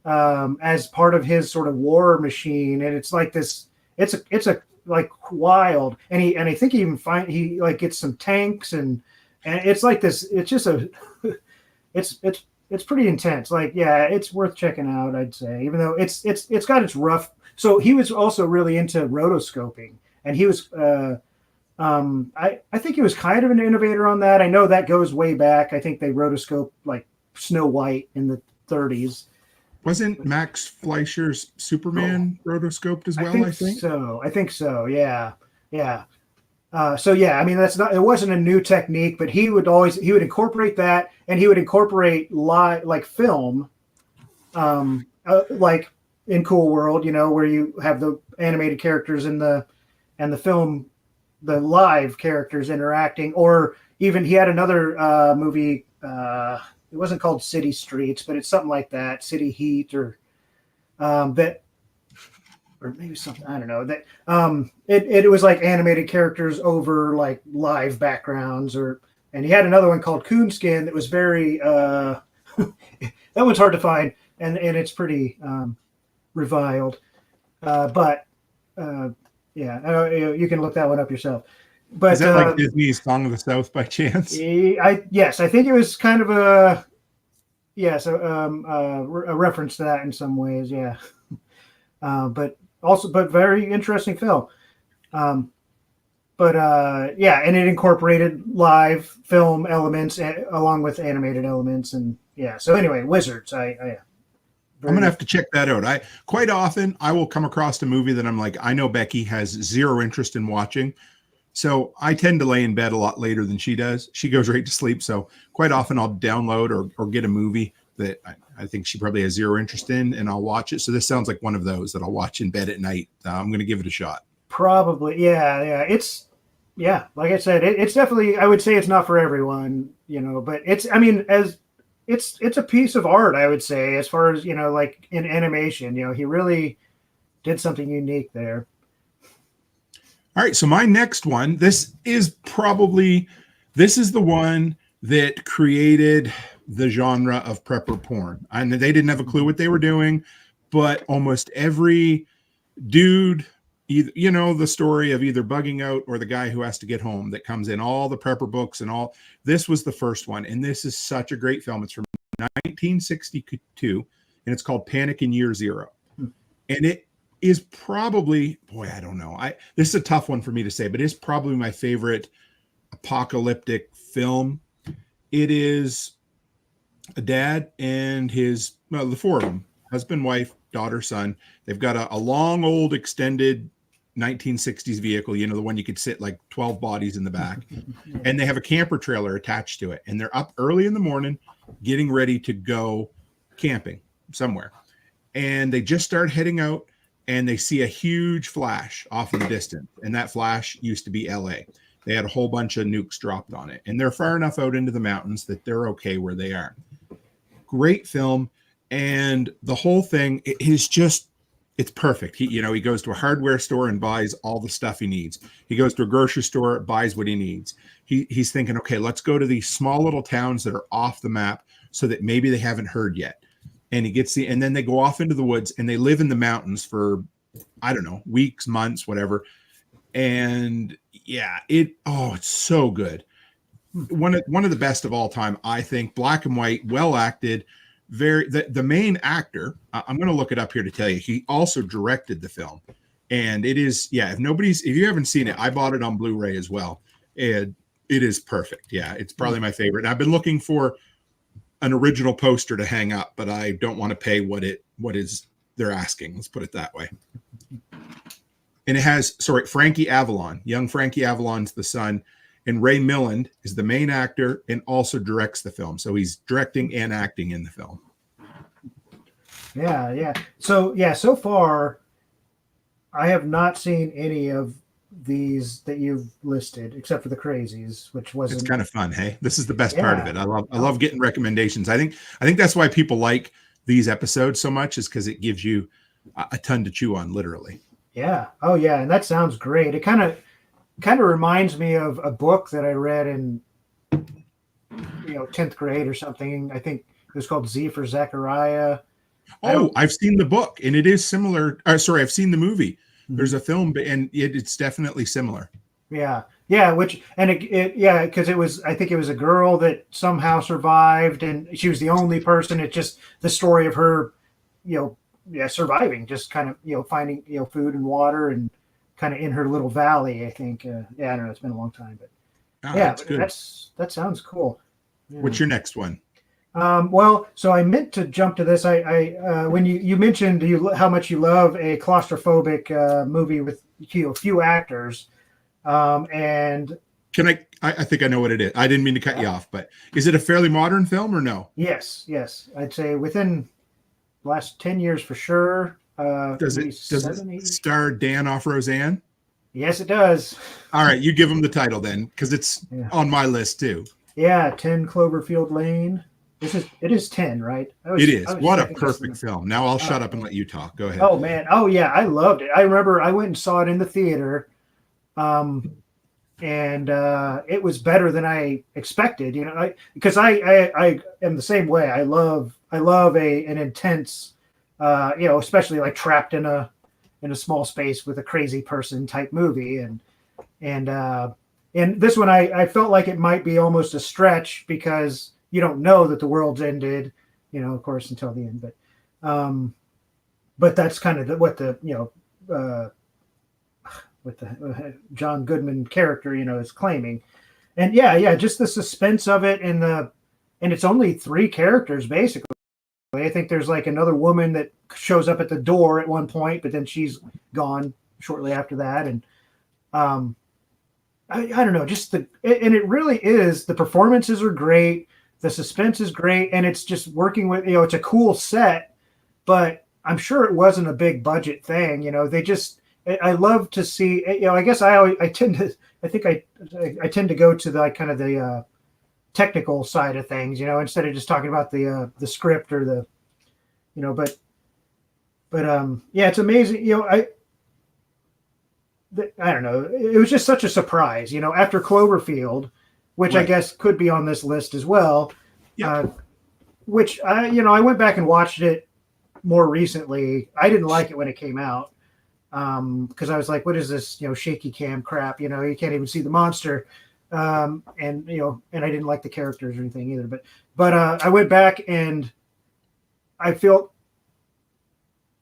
As part of his sort of war machine, and it's like this. It's a like wild, and I think he even he gets some tanks and it's like this. It's just it's pretty intense. Like, yeah, it's worth checking out, I'd say, even though it's got its rough. So he was also really into rotoscoping, and he was I think he was kind of an innovator on that. I know that goes way back. I think they rotoscoped like Snow White in the 30s. Wasn't Max Fleischer's Superman rotoscoped as well? I think so. Yeah. So yeah, I mean, it wasn't a new technique, but he would incorporate that, and he would incorporate live film, like in Cool World, where you have the animated characters and the film, the live characters interacting, or even he had another movie. It wasn't called City Streets, but it's something like that, City Heat, or maybe something, I don't know. That it was like animated characters over like live backgrounds, and he had another one called Coonskin that was very that one's hard to find, and it's pretty reviled. But yeah, you can look that one up yourself. But is that like Disney's Song of the South by chance? Yes, I think it was kind of a reference to that in some ways. Yeah, but very interesting film. And it incorporated live film elements along with animated elements, and yeah. So anyway, Wizards. I'm gonna have to check that out. Quite often I will come across a movie that I'm like, I know Becky has zero interest in watching. So I tend to lay in bed a lot later than she does. She goes right to sleep. So quite often I'll download or get a movie that I think she probably has zero interest in, and I'll watch it. So this sounds like one of those that I'll watch in bed at night. I'm going to give it a shot. Probably. Yeah. Like I said, it's definitely, I would say it's not for everyone, but it's a piece of art, I would say, as far as, like in animation, he really did something unique there. All right, so my next one, this is the one that created the genre of prepper porn. And they didn't have a clue what they were doing, but almost every dude, either, the story of either bugging out or the guy who has to get home that comes in, all the prepper books and all. This was the first one, and this is such a great film. It's from 1962, and it's called Panic in Year Zero. And it is probably, I don't know. This is a tough one for me to say, but it's probably my favorite apocalyptic film. It is a dad and the four of them, husband, wife, daughter, son. They've got a long, old, extended 1960s vehicle, the one you could sit like 12 bodies in the back. And they have a camper trailer attached to it. And they're up early in the morning getting ready to go camping somewhere. And they just start heading out, and they see a huge flash off in the distance. And that flash used to be LA. They had a whole bunch of nukes dropped on it. And they're far enough out into the mountains that they're okay where they are. Great film. And the whole thing is just, it's perfect. He goes to a hardware store and buys all the stuff he needs. He goes to a grocery store, buys what he needs. He's thinking, okay, let's go to these small little towns that are off the map so that maybe they haven't heard yet. And and then they go off into the woods and they live in the mountains for, I don't know, weeks, months, whatever. And yeah, it's so good. One of the best of all time, I think. Black and white, well acted. The main actor, I'm going to look it up here to tell you, he also directed the film. And it is, if you haven't seen it, I bought it on Blu-ray as well. And it is perfect. Yeah, it's probably my favorite. And I've been looking for an original poster to hang up, but I don't want to pay what they're asking. Let's put it that way. And it has, Frankie Avalon, young Frankie Avalon's the son. And Ray Milland is the main actor and also directs the film. So he's directing and acting in the film. Yeah. So far, I have not seen any of these that you've listed, except for the Crazies, which wasn't. It's kind of fun. Hey, this is the best part of it. I love getting recommendations. I think that's why people like these episodes so much, is because it gives you a ton to chew on, literally. Yeah. Oh yeah. And that sounds great. It kind of reminds me of a book that I read in 10th grade or something. I think it was called Z for Zachariah. Oh, I've seen the book, and it is similar. Sorry, I've seen the movie. Mm-hmm. There's a film, and it's definitely similar. Yeah. Because it was, I think it was a girl that somehow survived, and she was the only person. It's just the story of her, surviving, just kind of, finding, food and water, and kind of in her little valley, I think. I don't know. It's been a long time, but that's good. That sounds cool. Yeah. What's your next one? So I meant to jump to this. When you mentioned how much you love a claustrophobic movie with few actors, and can I think I know what it is. I didn't mean to cut you off, but is it a fairly modern film or no? Yes. I'd say within the last 10 years for sure. Does it star Dan off Roseanne? Yes, it does. All right, you give him the title then, because it's on my list too. Yeah, 10 Cloverfield Lane. It is 10, right? It is. What a perfect film. Now I'll shut up and let you talk. Go ahead. Oh man. Oh yeah, I loved it. I remember I went and saw it in the theater. And it was better than I expected, because I am the same way. I love an intense, especially like trapped in a small space with a crazy person type movie. And this one, I felt like it might be almost a stretch, because you don't know that the world's ended, of course, until the end. But that's kind of what the John Goodman character, is claiming. And just the suspense of it, and it's only 3 characters basically. I think there's like another woman that shows up at the door at one point, but then she's gone shortly after that. And I don't know, and it really is, the performances are great. The suspense is great, and it's just working with, it's a cool set, but I'm sure it wasn't a big budget thing. I love to see, I guess I tend to go to the kind of the technical side of things, instead of just talking about the script or the, but it's amazing. I don't know. It was just such a surprise, after Cloverfield, which right. I guess could be on this list as well. Yeah. Which I went back and watched it more recently. I didn't like it when it came out, because I was like, "What is this? Shaky cam crap? You can't even see the monster." And I didn't like the characters or anything either. But I went back and I felt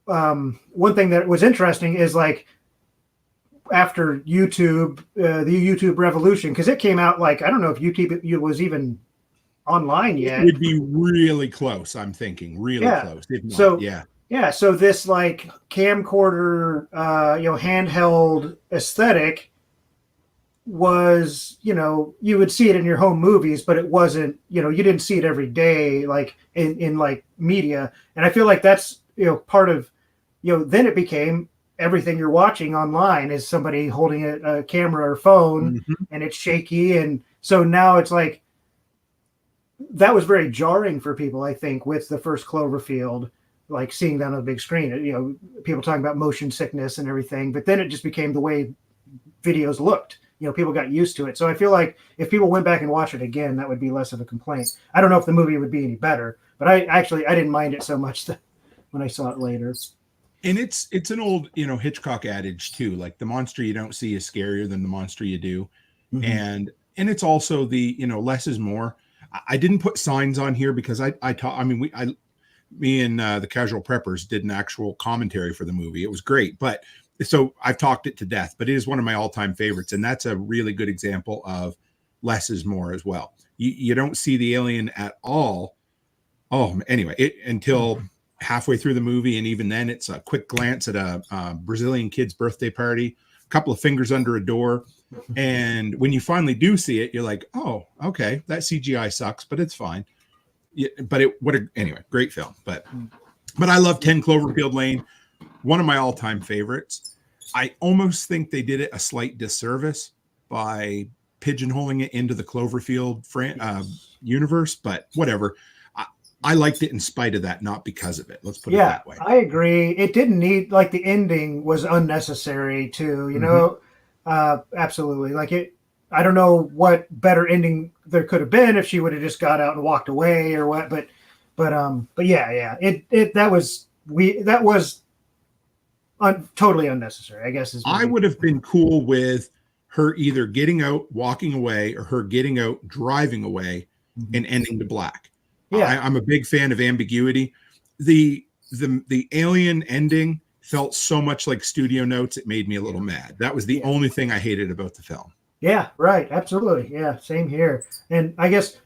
one thing that was interesting is like, after YouTube, the YouTube revolution, because it came out like, I don't know if YouTube was even online yet. It would be really close, I'm thinking, close. If not, so this like camcorder, handheld aesthetic was, you would see it in your home movies, but it wasn't, you didn't see it every day, like in like media. And I feel like that's, part of, then it became everything you're watching online is somebody holding a camera or phone, mm-hmm. and it's shaky. And so now it's like, that was very jarring for people, I think, with the first Cloverfield, like seeing that on a big screen, people talking about motion sickness and everything, but then it just became the way videos looked, people got used to it. So I feel like if people went back and watched it again, that would be less of a complaint. I don't know if the movie would be any better, but I didn't mind it so much when I saw it later. And it's an old, Hitchcock adage too, like the monster you don't see is scarier than the monster you do. Mm-hmm. And it's also the, less is more. I didn't put signs on here because me and the Casual Preppers did an actual commentary for the movie. It was great, but so I've talked it to death, but it is one of my all-time favorites. And that's a really good example of less is more as well. You don't see the alien at all. Oh, anyway, until halfway through the movie, and even then it's a quick glance at a Brazilian kid's birthday party, a couple of fingers under a door. And when you finally do see it, you're like, oh, okay, that CGI sucks, but it's fine. Yeah, but anyway, great film. But I love 10 Cloverfield Lane, one of my all-time favorites. I almost think they did it a slight disservice by pigeonholing it into the Cloverfield universe, but whatever. I liked it in spite of that, not because of it. Let's put it that way. I agree. It didn't need, like, the ending was unnecessary too, you know. Absolutely. Like, it, I don't know what better ending there could have been if she would have just got out and walked away or what, but yeah. That was totally unnecessary, I guess. I would have been cool with her either getting out, walking away, or her getting out, driving away, and ending to black. Yeah, I'm a big fan of ambiguity. The alien ending felt so much like studio notes, it made me a little mad. That was the only thing I hated about the film. Yeah, right. Absolutely. Yeah, same here. And I guess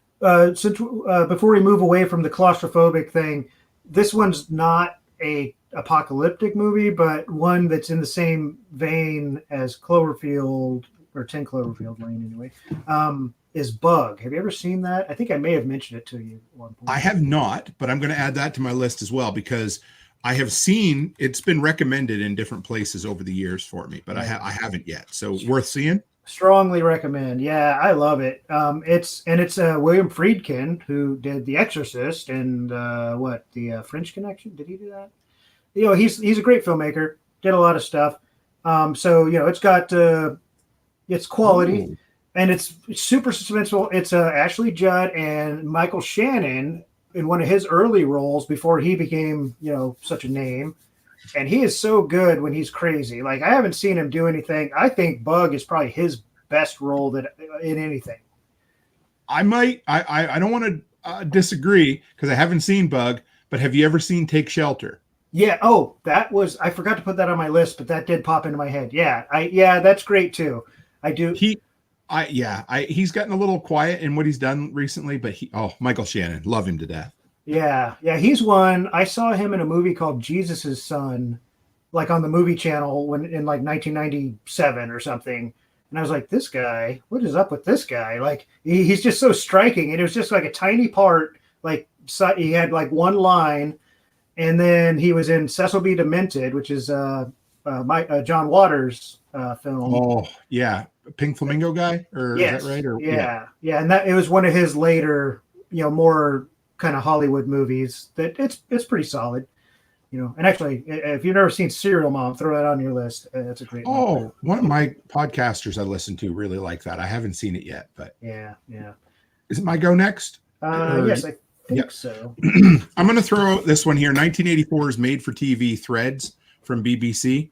since before we move away from the claustrophobic thing, this one's not a apocalyptic movie, but one that's in the same vein as Cloverfield, or 10 Cloverfield Lane anyway, is Bug. Have you ever seen that? I think I may have mentioned it to you at one point. I have not, but I'm going to add that to my list as well, because I have seen it's been recommended in different places over the years for me, but I haven't yet. So worth seeing. Strongly recommend. Yeah, I love it. It's William Friedkin, who did The Exorcist and the French Connection. Did he do that? You know, he's a great filmmaker. Did a lot of stuff. So you know, it's got it's quality. Ooh. And it's super suspenseful. It's Ashley Judd and Michael Shannon in one of his early roles before he became, you know, such a name. And he is so good when he's crazy. Like, I haven't seen him do anything. I think Bug is probably his best role in anything. I don't want to disagree because I haven't seen Bug, but have you ever seen Take Shelter? Yeah. Oh, I forgot to put that on my list, but that did pop into my head. Yeah. That's great too. I do. He's gotten a little quiet in what he's done recently, but Michael Shannon, love him to death. Yeah, he's one. I saw him in a movie called Jesus' Son, like on the movie channel in like 1997 or something. And I was like, this guy, what is up with this guy? Like, he's just so striking. And it was just like a tiny part, like he had like one line, and then he was in Cecil B. Demented, which is John Waters' film. Oh yeah. Pink Flamingo guy, or yes. Is that right? Or yeah, and that it was one of his later, you know, more kind of Hollywood movies that it's pretty solid, you know. And actually, if you've never seen Serial Mom, throw that on your list. That's a great movie. One of my podcasters I listen to really like that. I haven't seen it yet, but yeah. Is it my go next? Yes, I think so. I'm going to throw out this one here. 1984's made-for-TV Threads from BBC.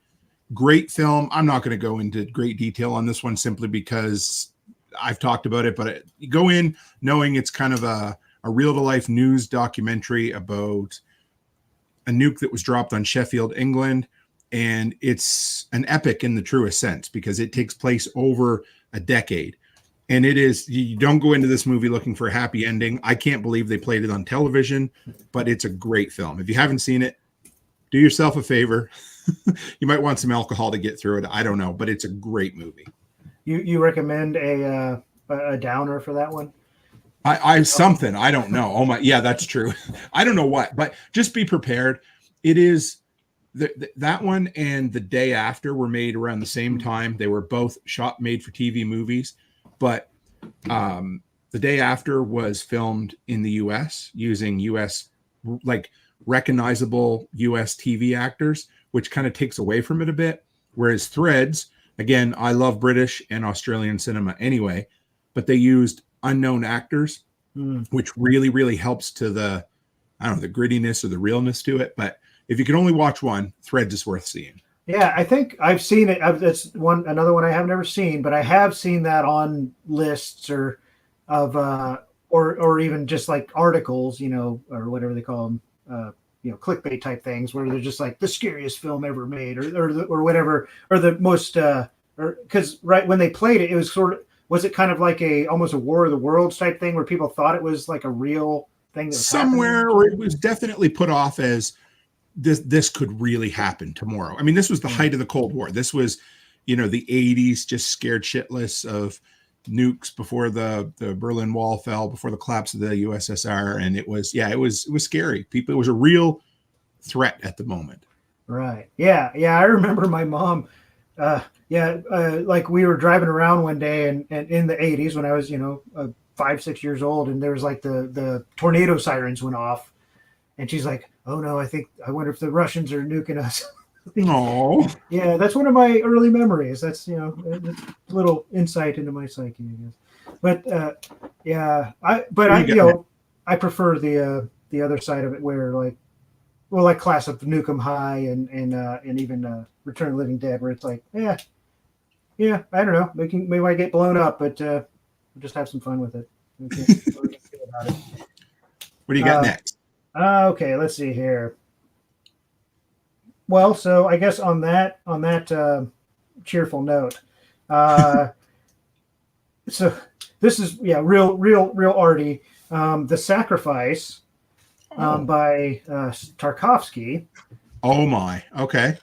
Great film. I'm not going to go into great detail on this one simply because I've talked about it, but you go in knowing it's kind of a real-to-life news documentary about a nuke that was dropped on Sheffield, England, and it's an epic in the truest sense because it takes place over a decade. And it is, you don't go into this movie looking for a happy ending. I can't believe they played it on television, but it's a great film. If you haven't seen it, do yourself a favor. You might want some alcohol to get through it. I don't know, but it's a great movie. You recommend a downer for that one? I something. I don't know. Oh my, yeah, that's true. I don't know what, but just be prepared. It is that one and The Day After were made around the same time. They were both made for TV movies, but The Day After was filmed in the U.S. using U.S. like recognizable U.S. TV actors, which kind of takes away from it a bit. Whereas Threads, again, I love British and Australian cinema anyway, but they used unknown actors, which really, really helps to the grittiness or the realness to it. But if you can only watch one, Threads is worth seeing. Yeah, I think I've seen it. That's another one I have never seen, but I have seen that on lists or even just like articles, you know, or whatever they call them, you know, clickbait type things where they're just like the scariest film ever made or whatever, or the most, because right when they played it, it was was it kind of like almost a War of the Worlds type thing where people thought it was like a real thing that was somewhere, happening? or it was definitely put off as this could really happen tomorrow. I mean, this was the height of the Cold War. This was, the 80s, just scared shitless of nukes before the Berlin Wall fell, before the collapse of the USSR. And it was scary. It was a real threat at the moment. Right. Yeah. I remember my mom. Like we were driving around one day and in the 80s when I was, 5-6 years old, and there was like the tornado sirens went off, and she's like, "Oh no, I wonder if the Russians are nuking us." Oh. Yeah, that's one of my early memories. That's a little insight into my psyche, I guess. But I prefer the other side of it, where like Class of Nukem High and even Return of the Living Dead, where it's like, I don't know, we might get blown up, but we'll just have some fun with it. What do you got next? Okay, let's see here. Well, so I guess on that cheerful note, so this is real arty. The Sacrifice by Tarkovsky. Oh my, okay.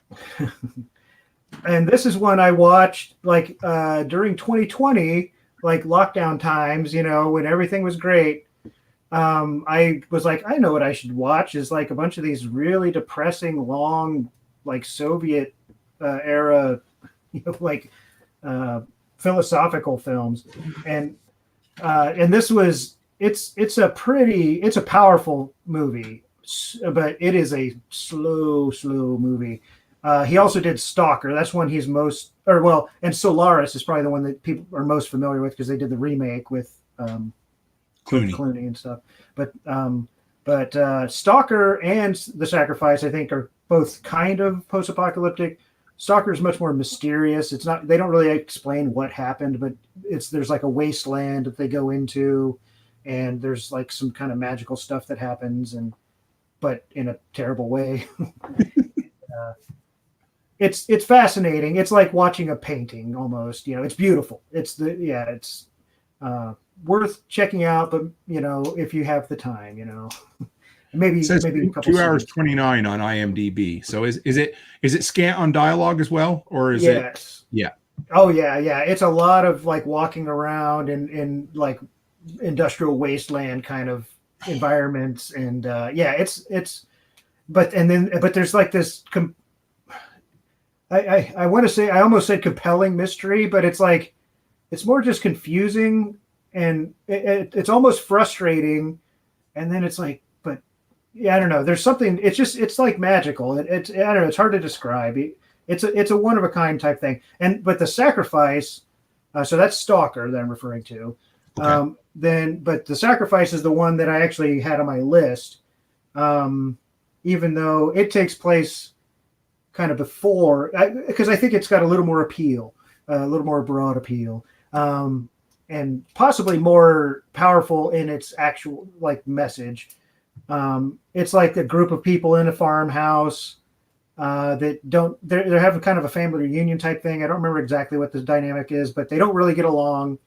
And this is one I watched during 2020, like lockdown times, when everything was great. I was like, I know what I should watch is like a bunch of these really depressing, long, like Soviet era, philosophical films. And this was, it's a powerful movie, but it is a slow movie. He also did Stalker. That's one he's and Solaris is probably the one that people are most familiar with because they did the remake with Clooney and stuff. But Stalker and The Sacrifice, I think, are both kind of post-apocalyptic. Stalker is much more mysterious. They don't really explain what happened, but there's like a wasteland that they go into, and there's like some kind of magical stuff that happens, but in a terrible way. It's fascinating. It's like watching a painting almost. It's beautiful. It's worth checking out, but if you have the time, maybe it says maybe a couple 2 hours scenes. 29 on IMDb. So is it scant on dialogue as well, or is Yes. it? Yeah. Oh yeah. It's a lot of like walking around in like industrial wasteland kind of environments, and but there's like this. I want to say, I almost said compelling mystery, but it's like it's more just confusing, and it's almost frustrating, and then it's like, but I don't know. There's something. It's like magical. It's I don't know. It's hard to describe. It's a one of a kind type thing. But The Sacrifice, so that's Stalker that I'm referring to. Okay. But The Sacrifice is the one that I actually had on my list, even though it takes place kind of before, because I think it's got a little more appeal, a little more broad appeal, and possibly more powerful in its actual like message. It's like a group of people in a farmhouse they're having kind of a family reunion type thing. I don't remember exactly what the dynamic is, but they don't really get along.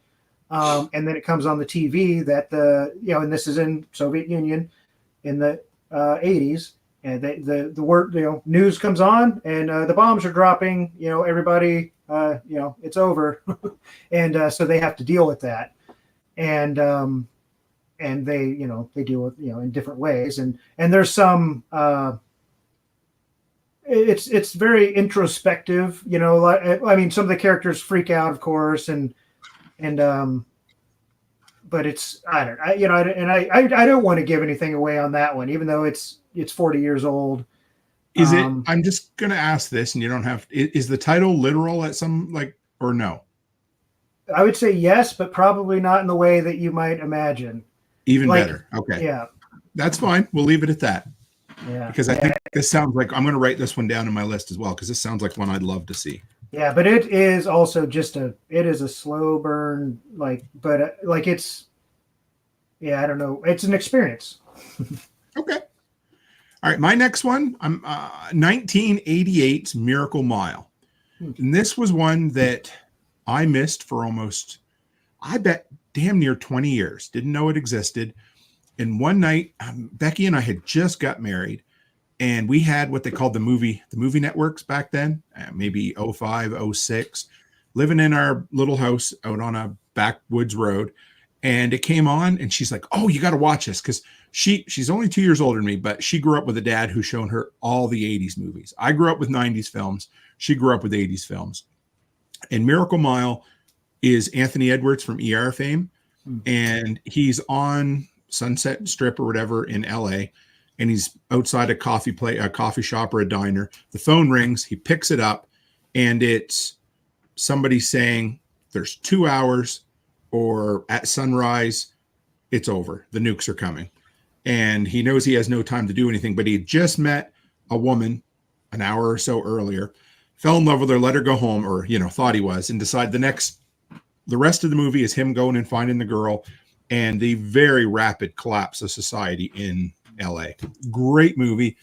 And then it comes on the TV that and this is in Soviet Union in the 80s. And the word, news comes on, and the bombs are dropping. Everybody, it's over, and so they have to deal with that, and they, they deal with in different ways, and there's some. It's very introspective, I mean, some of the characters freak out, of course, and but it's I don't want to give anything away on that one, even though it's 40 years old. Is it? I'm just going to ask this, and you don't have. Is the title literal at some or no? I would say yes, but probably not in the way that you might imagine. Even better. Okay. Yeah. That's fine. We'll leave it at that. Yeah. Because I think this sounds like I'm going to write this one down in my list as well, because this sounds like one I'd love to see. Yeah, but it is also it is a slow burn, it's, I don't know. It's an experience. Okay. All right. My next one, I'm 1988's Miracle Mile. And this was one that I missed for almost, I bet, damn near 20 years. Didn't know it existed. And one night, Becky and I had just got married, and we had what they called the movie networks back then, maybe 05, 06, living in our little house out on a backwoods road. And it came on, and she's like, "Oh, you got to watch this," because she's only 2 years older than me, but she grew up with a dad who's shown her all the 80s movies. I grew up with 90s films. She grew up with 80s films. And Miracle Mile is Anthony Edwards from ER fame, and he's on Sunset Strip or whatever in LA, and he's outside a coffee shop or a diner. The phone rings, he picks it up, and it's somebody saying there's 2 hours, or at sunrise, it's over. The nukes are coming. And he knows he has no time to do anything, but he had just met a woman an hour or so earlier, fell in love with her, let her go home, or, thought he was, and decided the rest of the movie is him going and finding the girl and the very rapid collapse of society in LA. Great movie.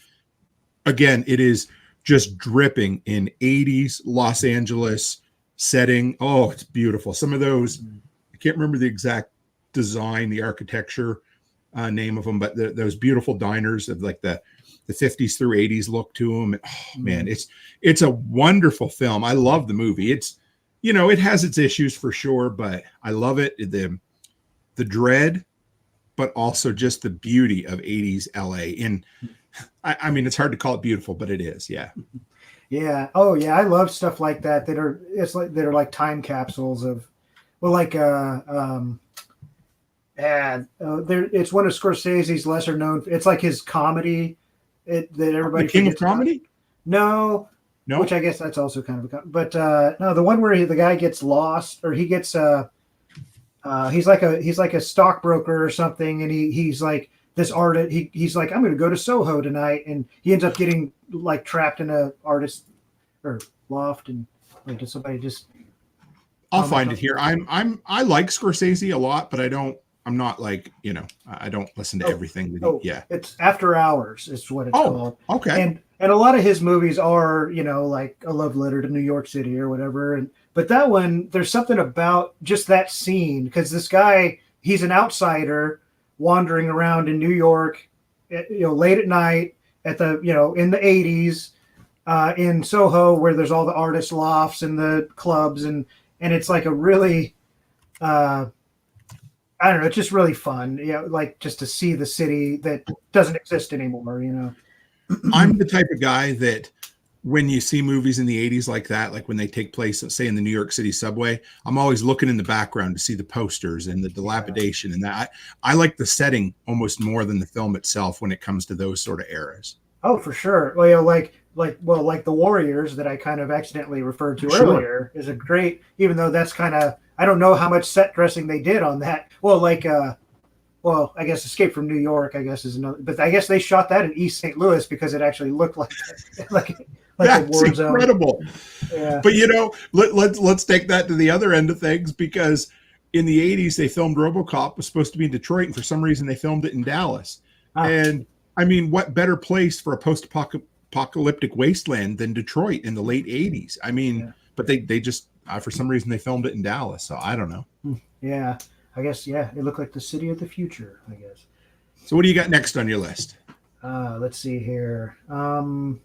Again, it is just dripping in 80s Los Angeles setting. Oh, it's beautiful. Some of those, I can't remember the exact design, the architecture name of them, but those beautiful diners of like the 50s through 80s look to them. Oh, man, it's a wonderful film. I love the movie. It's, it has its issues for sure, but I love it. The dread, but also just the beauty of 80s LA. And I mean, it's hard to call it beautiful, but it is. Yeah. Yeah. Oh yeah. I love stuff like that. That are like time capsules of, well, like, it's one of Scorsese's lesser known. It's like his comedy that everybody. The King of Comedy? No. Which I guess that's also kind of a, but no, the one where the guy gets lost, or he gets he's like a stockbroker or something, and he's like this artist. He's like, I'm going to go to Soho tonight, and he ends up getting like trapped in a artist or loft, and wait, did somebody just? I'll find it here. I like Scorsese a lot, but I'm not like, I don't listen to everything that yeah. It's After Hours is what it's called. Okay. And a lot of his movies are, like A Love Letter to New York City or whatever. But that one, there's something about just that scene, because this guy, he's an outsider wandering around in New York, late at night at the, in the 80s, in Soho, where there's all the artist lofts and the clubs, and it's like a really, I don't know, it's just really fun, like just to see the city that doesn't exist anymore, I'm the type of guy that when you see movies in the 80s like that, like when they take place, let's say in the New York City subway, I'm always looking in the background to see the posters and the dilapidation and that. I like the setting almost more than the film itself when it comes to those sort of eras. Oh, for sure. Well, like The Warriors that I kind of accidentally referred to earlier is a great, even though that's kind of, I don't know how much set dressing they did on that. Well, I guess Escape from New York, I guess, is another, but I guess they shot that in East St. Louis because it actually looked like a war zone. Incredible. Yeah. But let's take that to the other end of things, because in the 80s they filmed RoboCop, was supposed to be in Detroit, and for some reason they filmed it in Dallas. And I mean, what better place for a post-apocalyptic wasteland than Detroit in the late 80s? I mean, but they just for some reason they filmed it in Dallas, so I don't know. Yeah. I guess, it looked like the city of the future, I guess. So what do you got next on your list? Let's see here. I'm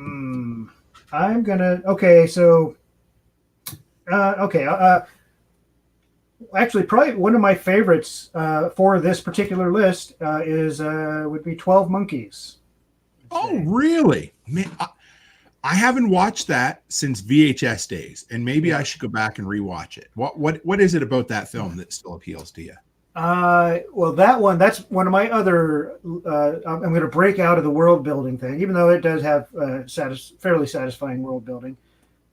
going to, okay, so, actually, probably one of my favorites for this particular list would be 12 Monkeys. Oh, really? Man, I haven't watched that since VHS days, and maybe I should go back and rewatch it. What is it about that film that still appeals to you? Well, that's one of my other. I'm going to break out of the world building thing, even though it does have fairly satisfying world building.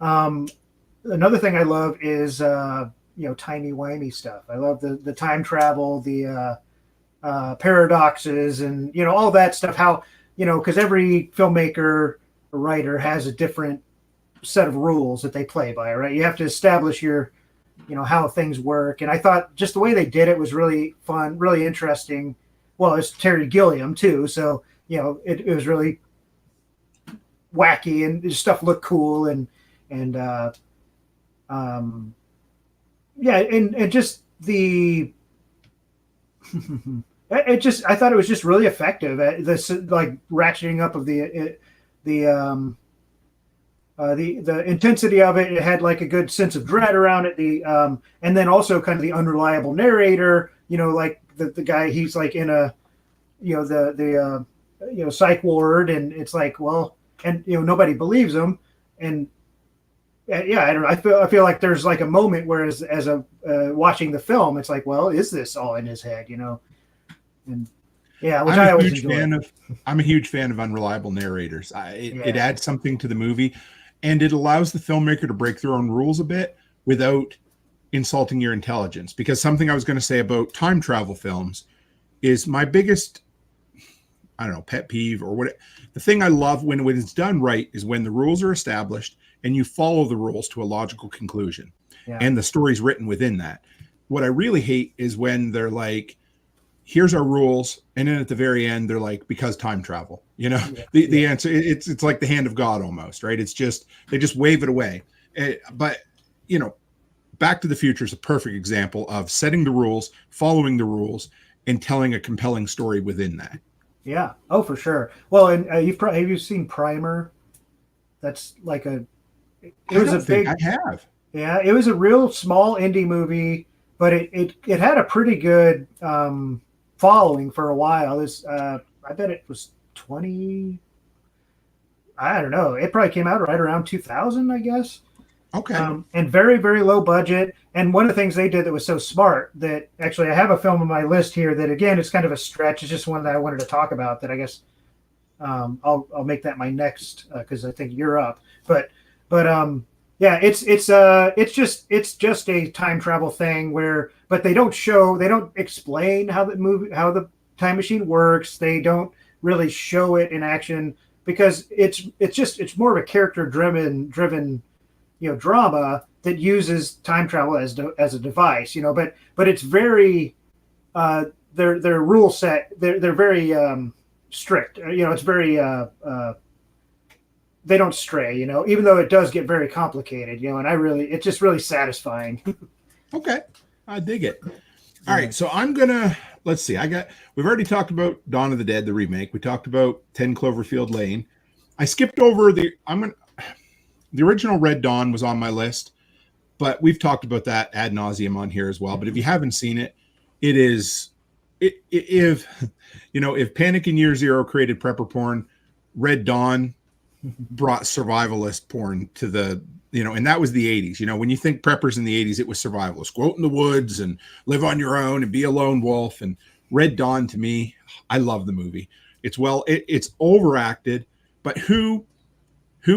Another thing I love is timey-wimey stuff. I love the time travel, the paradoxes, and all that stuff. How because every filmmaker, writer has a different set of rules that they play by, right? You have to establish your, how things work. And I thought just the way they did it was really fun, really interesting. Well, it's Terry Gilliam too. So, it was really wacky, and the stuff looked cool. And just the, I thought it was just really effective at this, like ratcheting up of the intensity of it. It had like a good sense of dread around it. And then also kind of the unreliable narrator, like the guy, he's like in a, the psych ward, and it's like, well, and nobody believes him. And yeah, I don't know. I feel like there's like a moment where as a watching the film, it's like, well, is this all in his head, And yeah, which I always enjoy. I'm a huge fan of unreliable narrators. It adds something to the movie, and it allows the filmmaker to break their own rules a bit without insulting your intelligence. Because something I was going to say about time travel films is my biggest, I don't know, pet peeve or what. The thing I love when it's done right is when the rules are established and you follow the rules to a logical conclusion, and the story's written within that. What I really hate is when they're like, here's our rules, and then at the very end they're like, because time travel, the answer, it's like the hand of God almost, right? It's just, they just wave it away. But Back to the Future is a perfect example of setting the rules, following the rules, and telling a compelling story within that. Yeah. Oh, for sure. Well, and have you seen Primer? That's like I have. Yeah, it was a real small indie movie, but it had a pretty good following for a while. I bet it was 20. I don't know. It probably came out right around 2000, I guess. Okay. And very, very low budget. And one of the things they did that was so smart that actually I have a film on my list here that, again, it's kind of a stretch. It's just one that I wanted to talk about that I guess I'll make that my next because I think you're up. But yeah, it's just a time travel thing but they don't explain how the time machine works. They don't really show it in action because it's more of a character driven drama that uses time travel as a device, but it's very their rule set, they're very strict, it's very they don't stray, even though it does get very complicated, and it's just really satisfying. Okay. I dig it. All right. So let's see. We've already talked about Dawn of the Dead, the remake. We talked about 10 Cloverfield Lane. I skipped over the original Red Dawn was on my list, but we've talked about that ad nauseum on here as well. But if you haven't seen it, if Panic in Year Zero created prepper porn, Red Dawn brought survivalist porn to the, and that was the 80s. When you think preppers in the 80s, it was survivalist. Go out in the woods and live on your own and be a lone wolf. And Red Dawn, to me, I love the movie. It's overacted, but who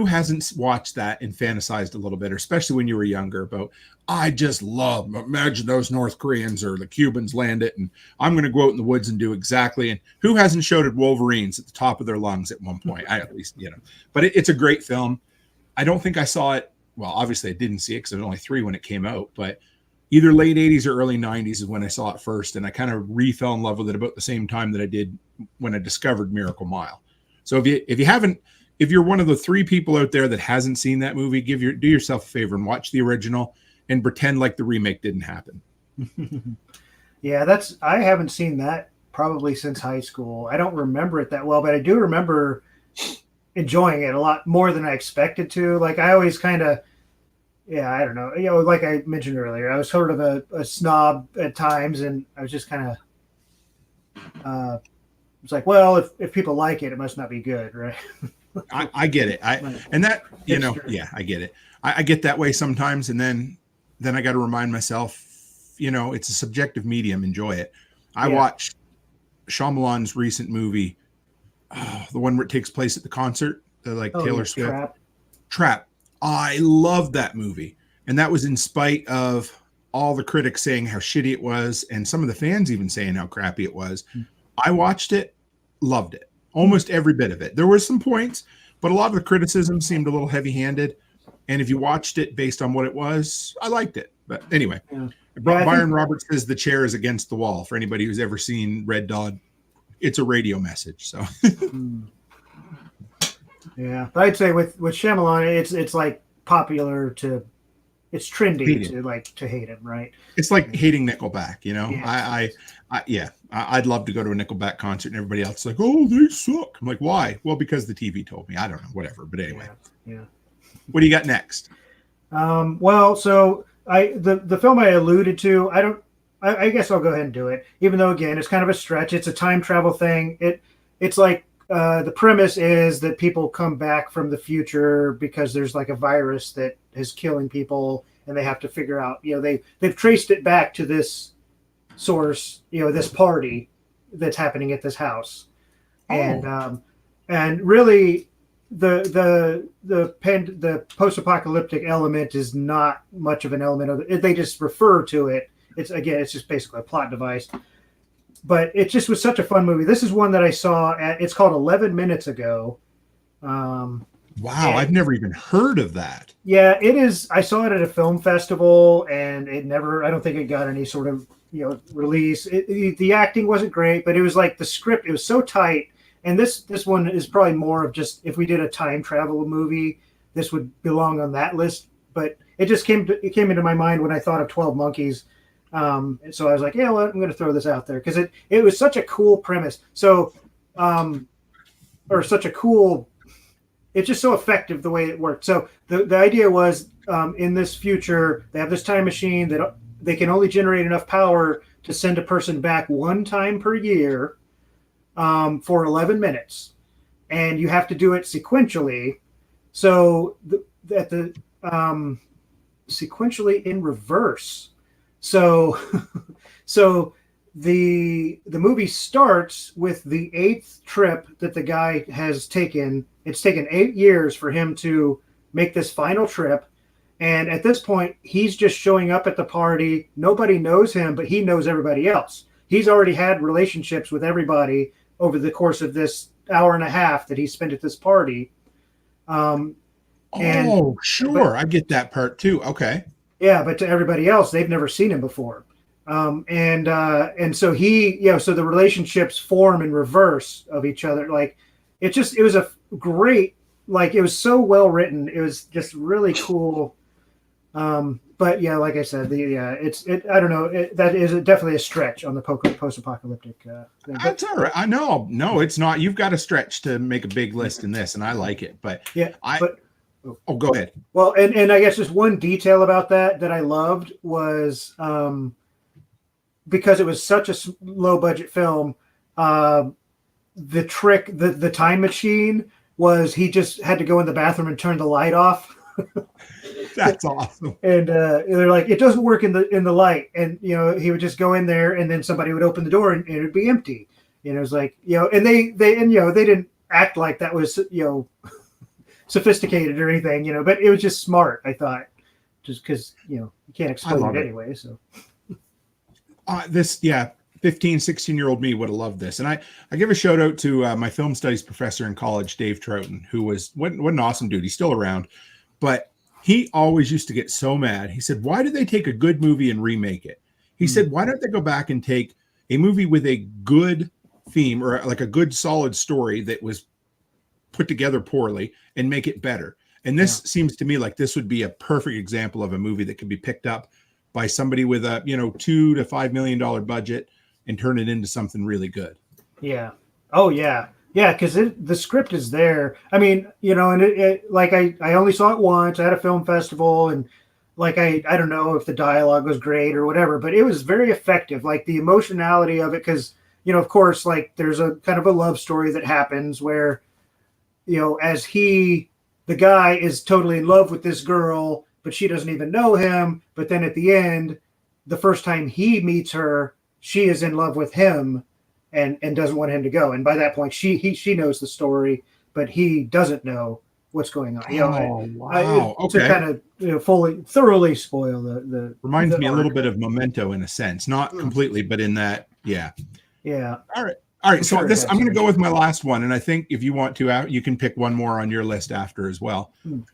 hasn't watched that and fantasized a little bit, or especially when you were younger, about, imagine those North Koreans or the Cubans land it, and I'm going to go out in the woods and do exactly. And who hasn't shouted Wolverines at the top of their lungs at one point? I at least, but it's a great film. I don't think I saw it. Well, obviously I didn't see it because it was only 3 when it came out, but either late 80s or early 90s is when I saw it first. And I kind of fell in love with it about the same time that I did when I discovered Miracle Mile. So if you're one of the 3 people out there that hasn't seen that movie, do yourself a favor and watch the original and pretend like the remake didn't happen. Yeah, I haven't seen that probably since high school. I don't remember it that well, but I do remember enjoying it a lot more than I expected to. Like I always kind of, I don't know, like I mentioned earlier, I was sort of a snob at times, and I was just kind of, it's like, well, if people like it, it must not be good, right? I get it. I get it. I get that way sometimes. And then I got to remind myself, it's a subjective medium. Enjoy it. I watched Shyamalan's recent movie, the one where it takes place at the concert, Taylor Swift. Trap. I loved that movie. And that was in spite of all the critics saying how shitty it was, and some of the fans even saying how crappy it was. I watched it, loved it. Almost every bit of it. There were some points, but a lot of the criticism seemed a little heavy-handed. And if you watched it based on what it was, I liked it. But anyway, Byron Roberts says the chair is against the wall. For anybody who's ever seen Red Dawn, it's a radio message. So, yeah, but I'd say with Shyamalan, it's like popular to, it's trendy to hate him, right? It's like hating Nickelback. I'd love to go to a Nickelback concert, and everybody else is like, "Oh, they suck." I'm like, "Why?" Well, because the TV told me. I don't know, whatever. But anyway, Yeah. What do you got next? Well, so the film I alluded to, I guess I'll go ahead and do it, even though again it's kind of a stretch. It's a time travel thing. It's like the premise is that people come back from the future because there's like a virus that is killing people, and they have to figure out. They've traced it back to this source. This party that's happening at this house, and really the post-apocalyptic element is not much of an element of it. They just refer to it. It's just basically a plot device. But it just was such a fun movie. This is one that I saw it's called 11 Minutes Ago. Wow, I've never even heard of that. Yeah, it is. I saw it at a film festival, and I don't think it got any sort of release. The acting wasn't great, but it was like the script, it was so tight. And this one is probably more of just, if we did a time travel movie, this would belong on that list. But it just came into my mind when I thought of 12 Monkeys. And so I was like, yeah, well, I'm going to throw this out there because it was such a cool premise. So, or such a cool, it's just so effective the way it worked. So the idea was in this future, they have this time machine that they can only generate enough power to send a person back one time per year for 11 minutes. And you have to do it sequentially. So sequentially in reverse. So the movie starts with the 8th trip that the guy has taken. It's taken 8 years for him to make this final trip. And at this point, he's just showing up at the party. Nobody knows him, but he knows everybody else. He's already had relationships with everybody over the course of this hour and a half that he spent at this party. Sure. I get that part too. Okay. Yeah, but to everybody else, they've never seen him before. And so so the relationships form in reverse of each other. Like it was a great, like it was so well written. It was just really cool. But yeah, like I said, I don't know. That is definitely a stretch on the post-apocalyptic thing. That's all right. I know. No, it's not. You've got a stretch to make a big list in this, and I like it. But yeah, go ahead. Well, and I guess just one detail about that I loved was because it was such a low budget film. The trick, the time machine was he just had to go in the bathroom and turn the light off. That's awesome. And they're like, it doesn't work in the light, and he would just go in there, and then somebody would open the door, and it would be empty. It was like and they didn't act like that was sophisticated or anything, but it was just smart. I thought, just because you can't explain it anyway. So 15, 16-year-old me would have loved this. And I give a shout out to my film studies professor in college, Dave Troughton, who was what an awesome dude. He's still around, but he always used to get so mad. He said, why did they take a good movie and remake it? He said, why don't they go back and take a movie with a good theme or like a good solid story that was put together poorly and make it better? And this seems to me like this would be a perfect example of a movie that could be picked up by somebody with a $2 to $5 million budget and turn it into something really good. Yeah. Oh yeah. Yeah, because the script is there. I mean, and it like I only saw it once. I had a film festival, and like I don't know if the dialogue was great or whatever, but it was very effective. Like the emotionality of it, because of course, like there's a kind of a love story that happens where, as the guy is totally in love with this girl, but she doesn't even know him. But then at the end, the first time he meets her, she is in love with him. And doesn't want him to go. And by that point, she knows the story, but he doesn't know what's going on. Wow. Okay. To kind of thoroughly spoil the reminds me a little bit of Memento in a sense, not completely, but in that, yeah. All right. So I'm going to go with my last one, and I think if you want to, you can pick one more on your list after as well.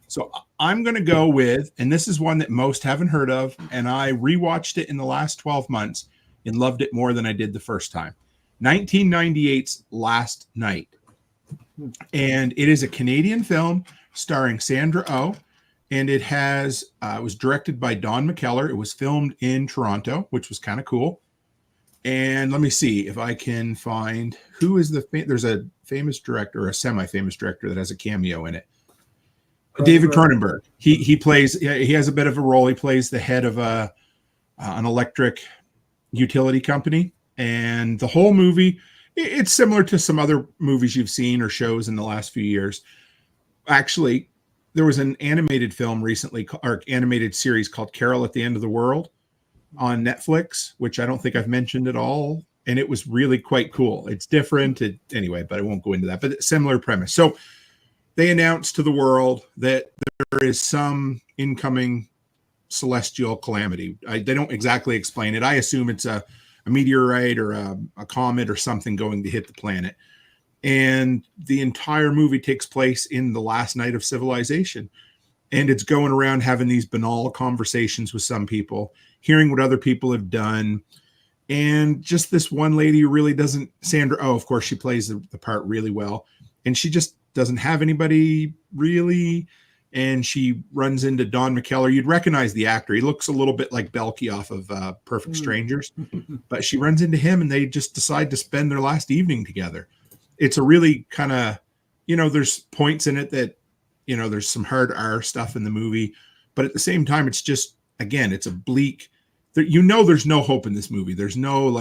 So I'm going to go with, and this is one that most haven't heard of, and I rewatched it in the last 12 months and loved it more than I did the first time. 1998's Last Night. And it is a Canadian film starring Sandra Oh, and it was directed by Don McKellar. It was filmed in Toronto, which was kind of cool. And let me see if I can find who is there's a famous director, or a semi-famous director that has a cameo in it. David Cronenberg. He plays. He has a bit of a role. He plays the head of an electric utility company, and the whole movie, it's similar to some other movies you've seen or shows in the last few years. Actually, there was an animated film recently, or animated series called Carol at the End of the World on Netflix, which I don't think I've mentioned at all. And it was really quite cool. It's different anyway, but I won't go into that, but similar premise. So they announced to the world that there is some incoming celestial calamity. They don't exactly explain it. I assume it's a meteorite or a comet or something going to hit the planet. And the entire movie takes place in the last night of civilization. And it's going around having these banal conversations with some people, hearing what other people have done. And just this one lady who really doesn't, Sandra, of course, she plays the part really well. And she just doesn't have anybody really. And she runs into Don McKellar. You'd recognize the actor. He looks a little bit like Belky off of Perfect Strangers. But she runs into him and they just decide to spend their last evening together. It's a really kind of, there's points in it that, there's some hard R stuff in the movie. But at the same time, it's just, again, it's a bleak, there's no hope in this movie. There's no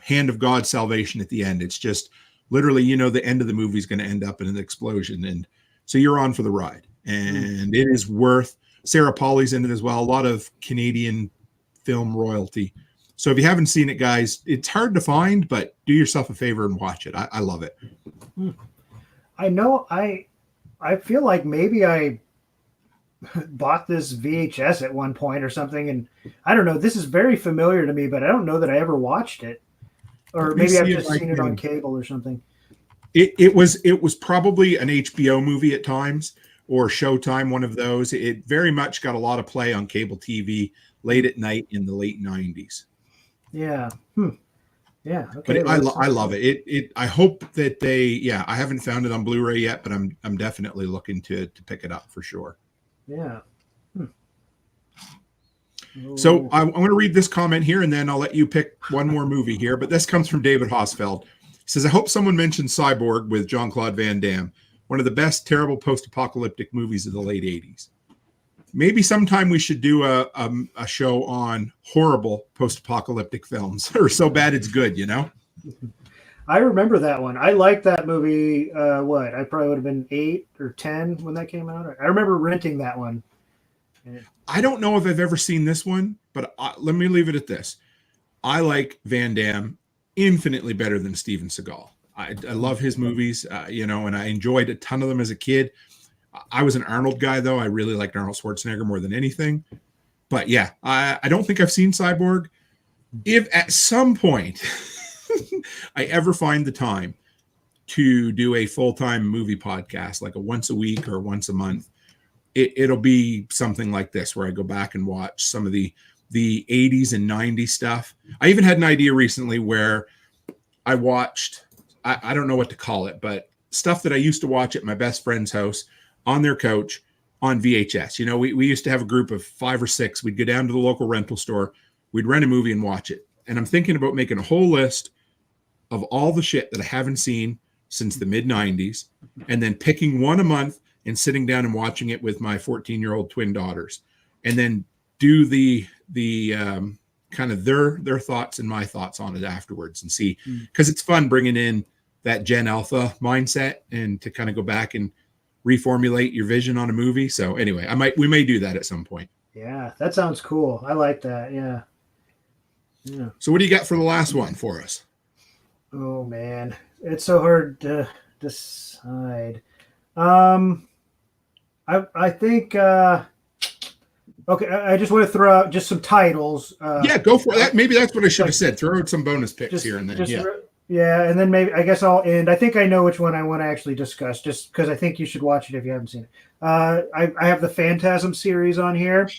hand of God salvation at the end. It's just literally, the end of the movie is going to end up in an explosion. And so you're on for the ride. And it is worth, Sarah Polley's in it as well. A lot of Canadian film royalty. So if you haven't seen it, guys, it's hard to find, but do yourself a favor and watch it. I love it. I know I feel like maybe I bought this VHS at one point or something, and I don't know. This is very familiar to me, but I don't know that I ever watched it, or maybe I've just seen it on cable or something. It was probably an HBO movie at times, or Showtime, one of those. It very much got a lot of play on cable TV late at night in the late 90s. Yeah. Yeah. Okay. But I love it. I hope that I haven't found it on Blu-ray yet, but I'm definitely looking to pick it up for sure. Yeah. So I'm going to read this comment here, and then I'll let you pick one more movie here. But this comes from David Hosfeld. He says, I hope someone mentions Cyborg with Jean-Claude Van Damme, one of the best terrible post-apocalyptic movies of the late 80s. Maybe sometime we should do a show on horrible post-apocalyptic films, or so bad it's good, I remember that one. I liked that movie. I probably would have been 8 or 10 when that came out. I remember renting that one. I don't know if I've ever seen this one, but let me leave it at this. I like Van Damme infinitely better than Steven Seagal. I love his movies, and I enjoyed a ton of them as a kid. I was an Arnold guy, though. I really liked Arnold Schwarzenegger more than anything. But yeah, I don't think I've seen Cyborg. If at some point I ever find the time to do a full-time movie podcast, like a once a week or once a month, it'll be something like this, where I go back and watch some of the 80s and 90s stuff. I even had an idea recently where I watched, I don't know what to call it, but stuff that I used to watch at my best friend's house on their couch on VHS. We used to have a group of 5 or 6. We'd go down to the local rental store. We'd rent a movie and watch it. And I'm thinking about making a whole list of all the shit that I haven't seen since the mid-90s, and then picking one a month and sitting down and watching it with my 14-year-old twin daughters, and then do the kind of their thoughts and my thoughts on it afterwards, and see, because it's fun bringing in that Gen Alpha mindset and to kind of go back and reformulate your vision on a movie. So anyway, we may do that at some point. Yeah, that sounds cool. I like that. Yeah. So what do you got for the last one for us? Oh man, it's so hard to decide. I think okay, I just want to throw out just some titles. Yeah, go for that. Maybe that's what I should have said. Throw out some bonus picks here and then. Yeah, and then maybe I guess I'll end. I think I know which one I want to actually discuss, just because I think you should watch it if you haven't seen it. I have the Phantasm series on here.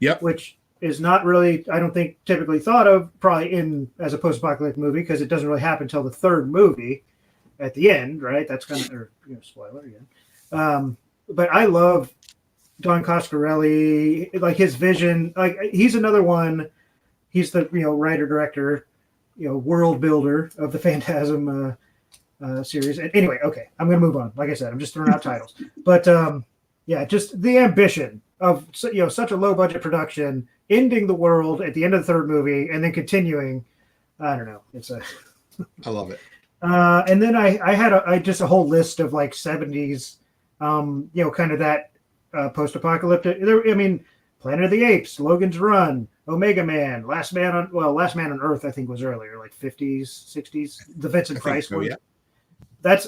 Yep. Which is not really, I don't think, typically thought of probably as a post-apocalyptic movie, because it doesn't really happen until the third movie at the end, right? That's kind of spoiler again. But I love Don Coscarelli, like his vision. Like, he's another one. He's the writer director world builder of the Phantasm series. And anyway, okay, I'm going to move on. Like I said, I'm just throwing out titles, but yeah, just the ambition of such a low budget production, ending the world at the end of the third movie, and then continuing. I don't know. I love it. And then I had just a whole list of like 70s, kind of that post-apocalyptic. I mean, Planet of the Apes, Logan's Run, Omega Man, Last Man on Earth, I think was earlier, like 50s, 60s. The Vincent Price one. Yeah.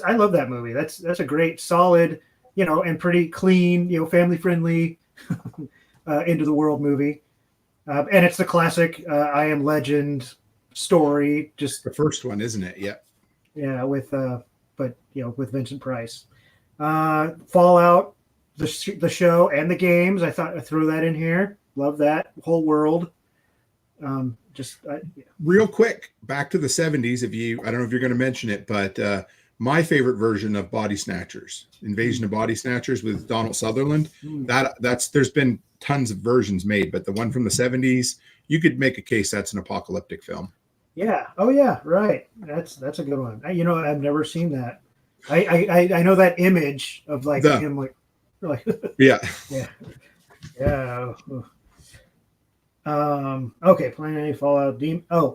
I love that movie. That's a great, solid, and pretty clean, family friendly, end of the world movie. And it's the classic I Am Legend story. Just the first one, isn't it? Yeah. Yeah, with with Vincent Price. Fallout, the show and the games. I thought I'd throw that in here. Love that whole world. Real quick, back to the 70s. I don't know if you're going to mention it, but my favorite version of Body Snatchers, Invasion of Body Snatchers with Donald Sutherland. There's been tons of versions made, but the one from the 70s, you could make a case that's an apocalyptic film. Yeah. Oh yeah. Right. That's a good one. I've never seen that. I know that image of like him like yeah. Yeah. Yeah. Okay. Planet A, Fallout,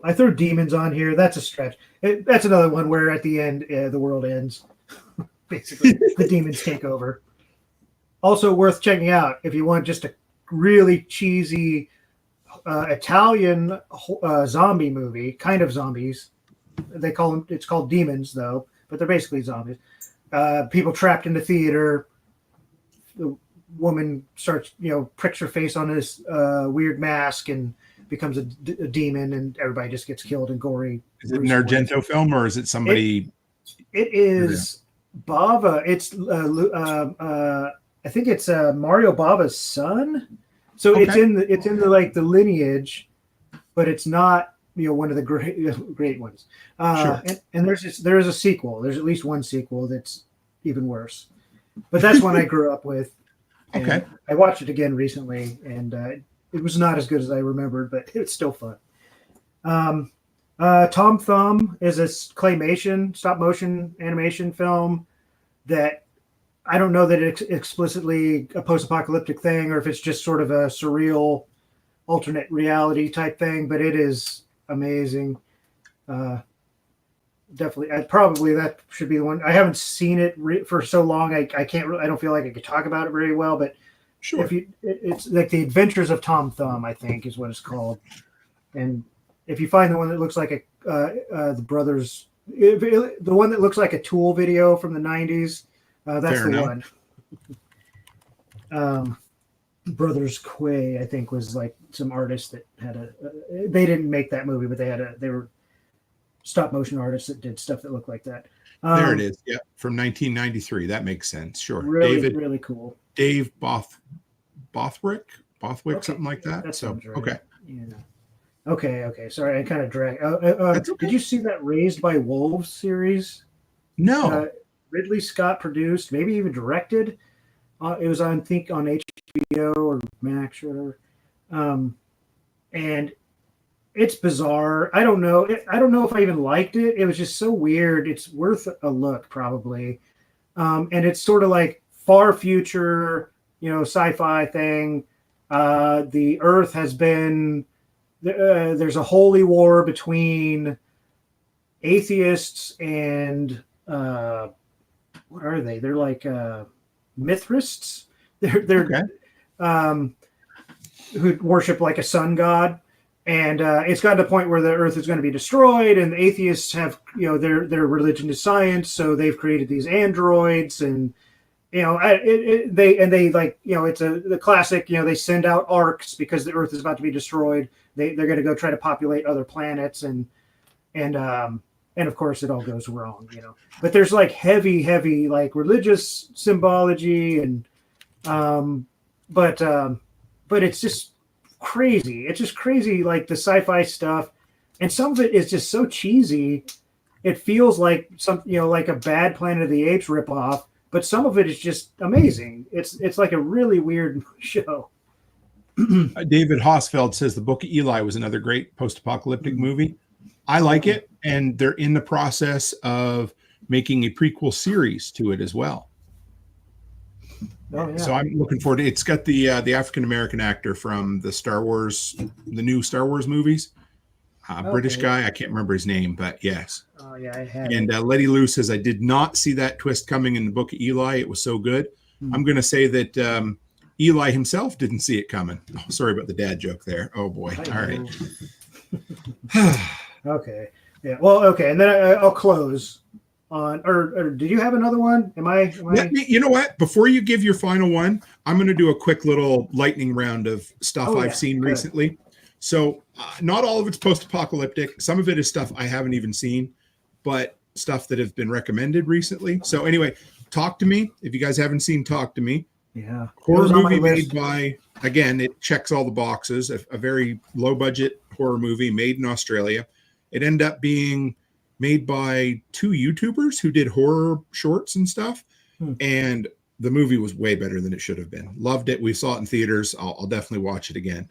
I threw Demons on here. That's a stretch. That's another one where at the end the world ends. Basically, the demons take over. Also worth checking out if you want just a really cheesy Italian zombie movie, kind of zombies. They call them. It's called Demons though, but they're basically zombies. People trapped in the theater. The woman starts, pricks her face on this weird mask and becomes a demon, and everybody just gets killed in gory. Is it an Argento film or is it somebody? It is Bava. It's I think it's Mario Bava's son. So okay. It's in the lineage, but it's not one of the great ones. Sure. And there is a sequel. There's at least one sequel that's even worse. But that's one I grew up with. Okay. I watched it again recently, and it was not as good as I remembered, but it's still fun. Tom Thumb is a claymation, stop motion animation film that I don't know that it's explicitly a post-apocalyptic thing or if it's just sort of a surreal alternate reality type thing, but it is amazing. Definitely. Probably that should be the one. I haven't seen it for so long. I can't really, I don't feel like I could talk about it very well, but sure. It's like The Adventures of Tom Thumb, I think is what it's called. And if you find the one that looks like the brothers, the one that looks like a Tool video from the 90s, that's Fair the enough. one. Brothers Quay, I think, was like some artist that had they didn't make that movie, but they were stop motion artists that did stuff that looked like that. There it is. Yeah. From 1993. That makes sense. Sure. Really cool. Dave Bothwick, Okay. something like that. That sounds right. Okay. Yeah. Okay. Sorry, I kind of dragged. That's okay. Did you see that Raised by Wolves series? No. Ridley Scott produced, maybe even directed. It was on HBO or Max or whatever. And it's bizarre. I don't know. I don't know if I even liked it. It was just so weird. It's worth a look, probably. And it's sort of like far future, sci-fi thing. The Earth has been. There's a holy war between atheists and what are they? They're like Mithrists. They're okay. Who worship like a sun god. And it's gotten to the point where the Earth is going to be destroyed, and the atheists have, their religion is science, so they've created these androids, and they like, it's the classic, they send out arcs because the Earth is about to be destroyed. They're going to go try to populate other planets, and of course it all goes wrong, But there's like heavy like religious symbology, and but it's just crazy. It's just crazy, like the sci-fi stuff, and some of it is just so cheesy. It feels like like a bad Planet of the Apes ripoff, but some of it is just amazing. It's like a really weird show. David Hosfeld says the Book of Eli was another great post-apocalyptic movie. I like it, and they're in the process of making a prequel series to it as well. Oh, yeah. So I'm looking forward to it. It's got the African American actor from the new Star Wars movies. British guy, I can't remember his name, but yes. Oh yeah, I had. And Letty Lou says, I did not see that twist coming in the Book of Eli. It was so good. I'm going to say that Eli himself didn't see it coming. Oh, sorry about the dad joke there. Oh boy. All right. Okay. Yeah. Well, okay. And then I'll close on, or did you have another one? Am I? You know what? Before you give your final one, I'm going to do a quick little lightning round of stuff I've seen recently. So not all of it's post-apocalyptic. Some of it is stuff I haven't even seen, but stuff that have been recommended recently. So anyway, Talk to Me. If you guys haven't seen Talk to Me, horror movie made by, again, it checks all the boxes. A very low budget horror movie made in Australia. It ended up being made by 2 YouTubers who did horror shorts and stuff. And the movie was way better than it should have been. Loved it. We saw it in theaters. I'll definitely watch it again.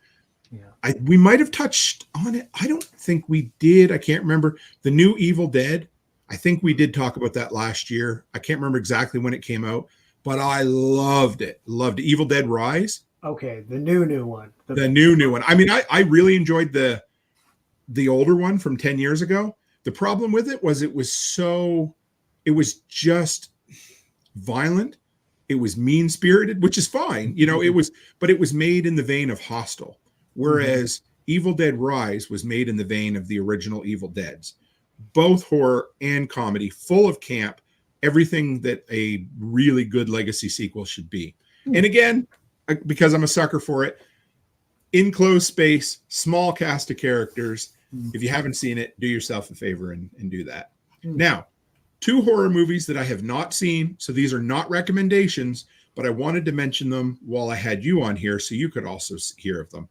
Yeah. We might have touched on it. I don't think we did. I can't remember. The new Evil Dead. I think we did talk about that last year. I can't remember exactly when it came out, but I loved it. Loved it. Evil Dead Rise. Okay, the new one. The new one. I mean, I really enjoyed the older one from 10 years ago. The problem with it was it was just violent. It was mean-spirited, which is fine. You know, but it was made in the vein of Hostel. Whereas Evil Dead Rise was made in the vein of the original Evil Deads. Both horror and comedy, full of camp, everything that a really good legacy sequel should be. And again, because I'm a sucker for it, enclosed space, small cast of characters. If you haven't seen it, do yourself a favor and do that. Now, 2 horror movies that I have not seen. So these are not recommendations, but I wanted to mention them while I had you on here so you could also hear of them.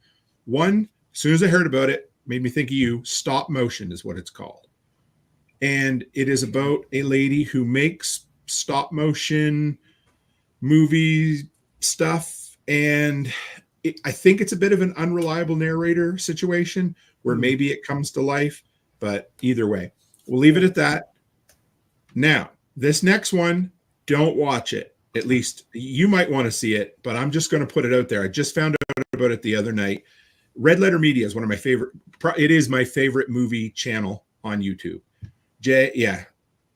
One, as soon as I heard about it, made me think of you. Stop Motion is what it's called. And it is about a lady who makes stop motion movie stuff. And I think it's a bit of an unreliable narrator situation where maybe it comes to life. But either way, we'll leave it at that. Now, this next one, don't watch it. At least you might want to see it, but I'm just going to put it out there. I just found out about it the other night. Red Letter Media is one of my favorite. It is my favorite movie channel on YouTube.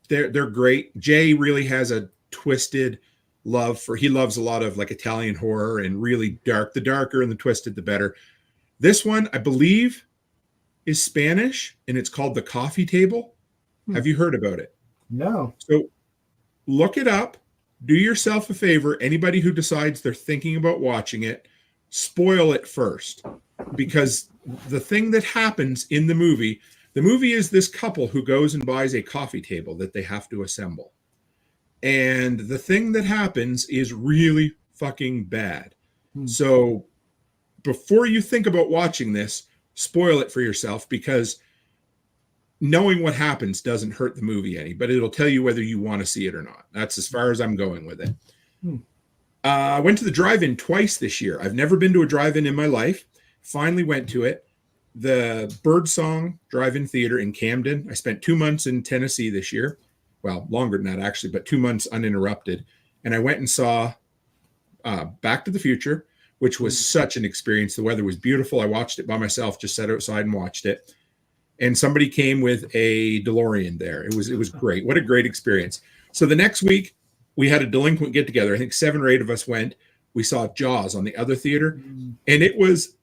They're great. Jay really has a twisted love for. He loves a lot of like Italian horror and really dark. The darker and the twisted, the better. This one, I believe, is Spanish, and it's called The Coffee Table. Have you heard about it? No. So look it up. Do yourself a favor. Anybody who decides they're thinking about watching it, spoil it first. Because the thing that happens in the movie is this couple who goes and buys a coffee table that they have to assemble. And the thing that happens is really fucking bad. So before you think about watching this, spoil it for yourself, because knowing what happens doesn't hurt the movie any, but it'll tell you whether you want to see it or not. That's as far as I'm going with it. I went to the drive-in twice this year. I've never been to a drive-in in my life. Finally went to it. The Birdsong Drive-In Theater in Camden. I spent 2 months in Tennessee this year. Well, longer than that, actually, but 2 months uninterrupted. And I went and saw Back to the Future, which was such an experience. The weather was beautiful. I watched it by myself, just sat outside and watched it. And somebody came with a DeLorean there. It was great. What a great experience. So the next week, we had a delinquent get-together. I think 7 or 8 of us went. We saw Jaws on the other theater. And it was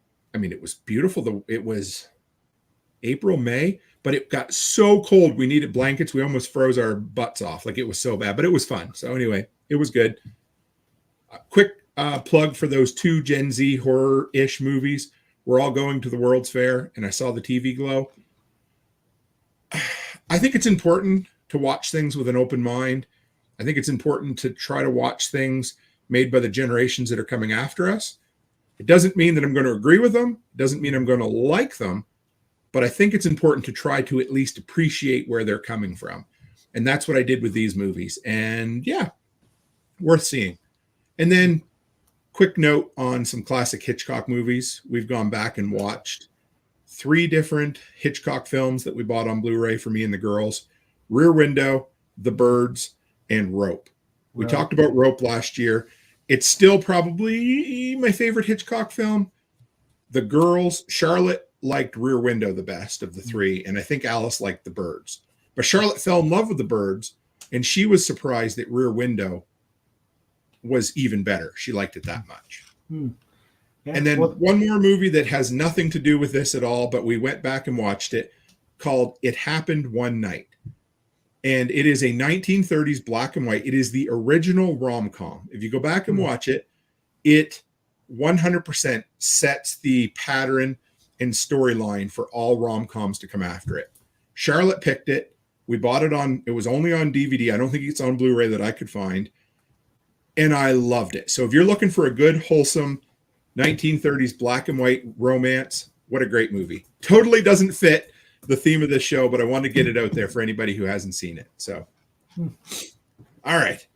beautiful. It was April, May, but it got so cold. We needed blankets. We almost froze our butts off. Like, it was so bad, but it was fun. So anyway, it was good. A quick plug for those 2 Gen Z horror-ish movies. We're all going to the World's Fair, and I saw the TV Glow. I think it's important to watch things with an open mind. I think it's important to try to watch things made by the generations that are coming after us. It doesn't mean that I'm going to agree with them. It doesn't mean I'm going to like them. But I think it's important to try to at least appreciate where they're coming from. And that's what I did with these movies. And yeah, worth seeing. And then quick note on some classic Hitchcock movies. We've gone back and watched 3 different Hitchcock films that we bought on Blu-ray for me and the girls: Rear Window, The Birds, and Rope. We talked about Rope last year. It's still probably my favorite Hitchcock film. The girls, Charlotte liked Rear Window the best of the 3, and I think Alice liked The Birds. But Charlotte fell in love with The Birds, and she was surprised that Rear Window was even better. She liked it that much. Yeah, and then one more movie that has nothing to do with this at all, but we went back and watched it, called It Happened One Night. And it is a 1930s black and white. It is the original rom-com. If you go back and watch it, it 100% sets the pattern and storyline for all rom-coms to come after it. Charlotte picked it. We bought it it was only on DVD. I don't think it's on Blu-ray that I could find. And I loved it. So if you're looking for a good, wholesome 1930s black and white romance, what a great movie. Totally doesn't fit the theme of this show, but I want to get it out there for anybody who hasn't seen it. So, all right.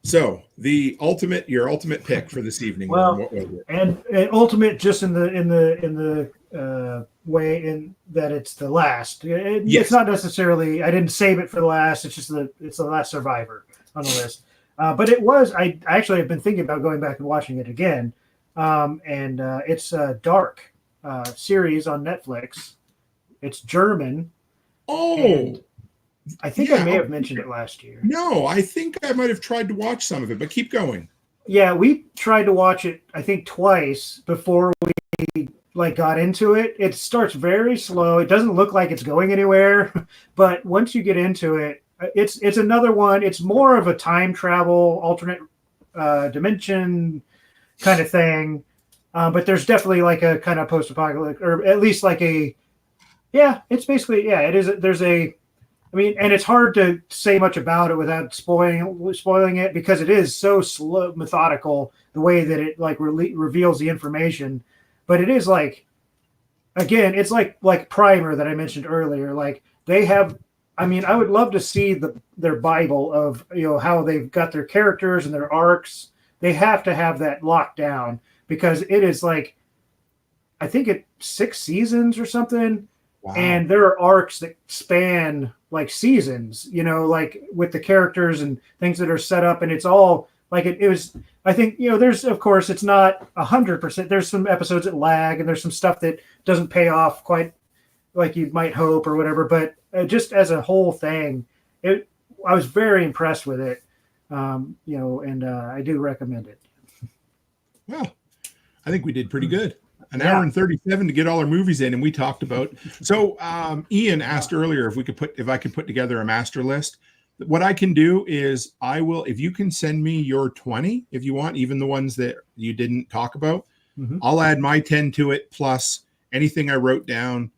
So your ultimate pick for this evening. Well, what was it? And ultimate just in the way in that it's the last. It's not necessarily. I didn't save it for the last. It's just it's the last survivor on the list. But it was. I actually have been thinking about going back and watching it again. And it's a Dark series on Netflix. It's German. Oh, I think I may have mentioned it last year. No, I think I might have tried to watch some of it, but keep going. Yeah, we tried to watch it, I think, twice before we got into it. It starts very slow. It doesn't look like it's going anywhere, but once you get into it, it's another one. It's more of a time travel, alternate dimension kind of thing. But there's definitely like a kind of post-apocalyptic, or at least like a. Yeah, it's basically, it is. And it's hard to say much about it without spoiling it, because it is so slow, methodical, the way that it reveals the information. But it is again, it's like Primer that I mentioned earlier. Like they have, I would love to see their Bible of, how they've got their characters and their arcs. They have to have that locked down, because it is I think it's 6 seasons or something. Wow. And there are arcs that span seasons, with the characters and things that are set up. And it's all it was, I think, there's, of course, it's not 100%. There's some episodes that lag, and there's some stuff that doesn't pay off quite like you might hope or whatever. But just as a whole thing, I was very impressed with it, and I do recommend it. Well, I think we did pretty good. An hour and 37 to get all our movies in, and we talked about. So Ian asked earlier if I could put together a master list. What I can do is if you can send me your 20, if you want, even the ones that you didn't talk about, I'll add my 10 to it, plus anything I wrote down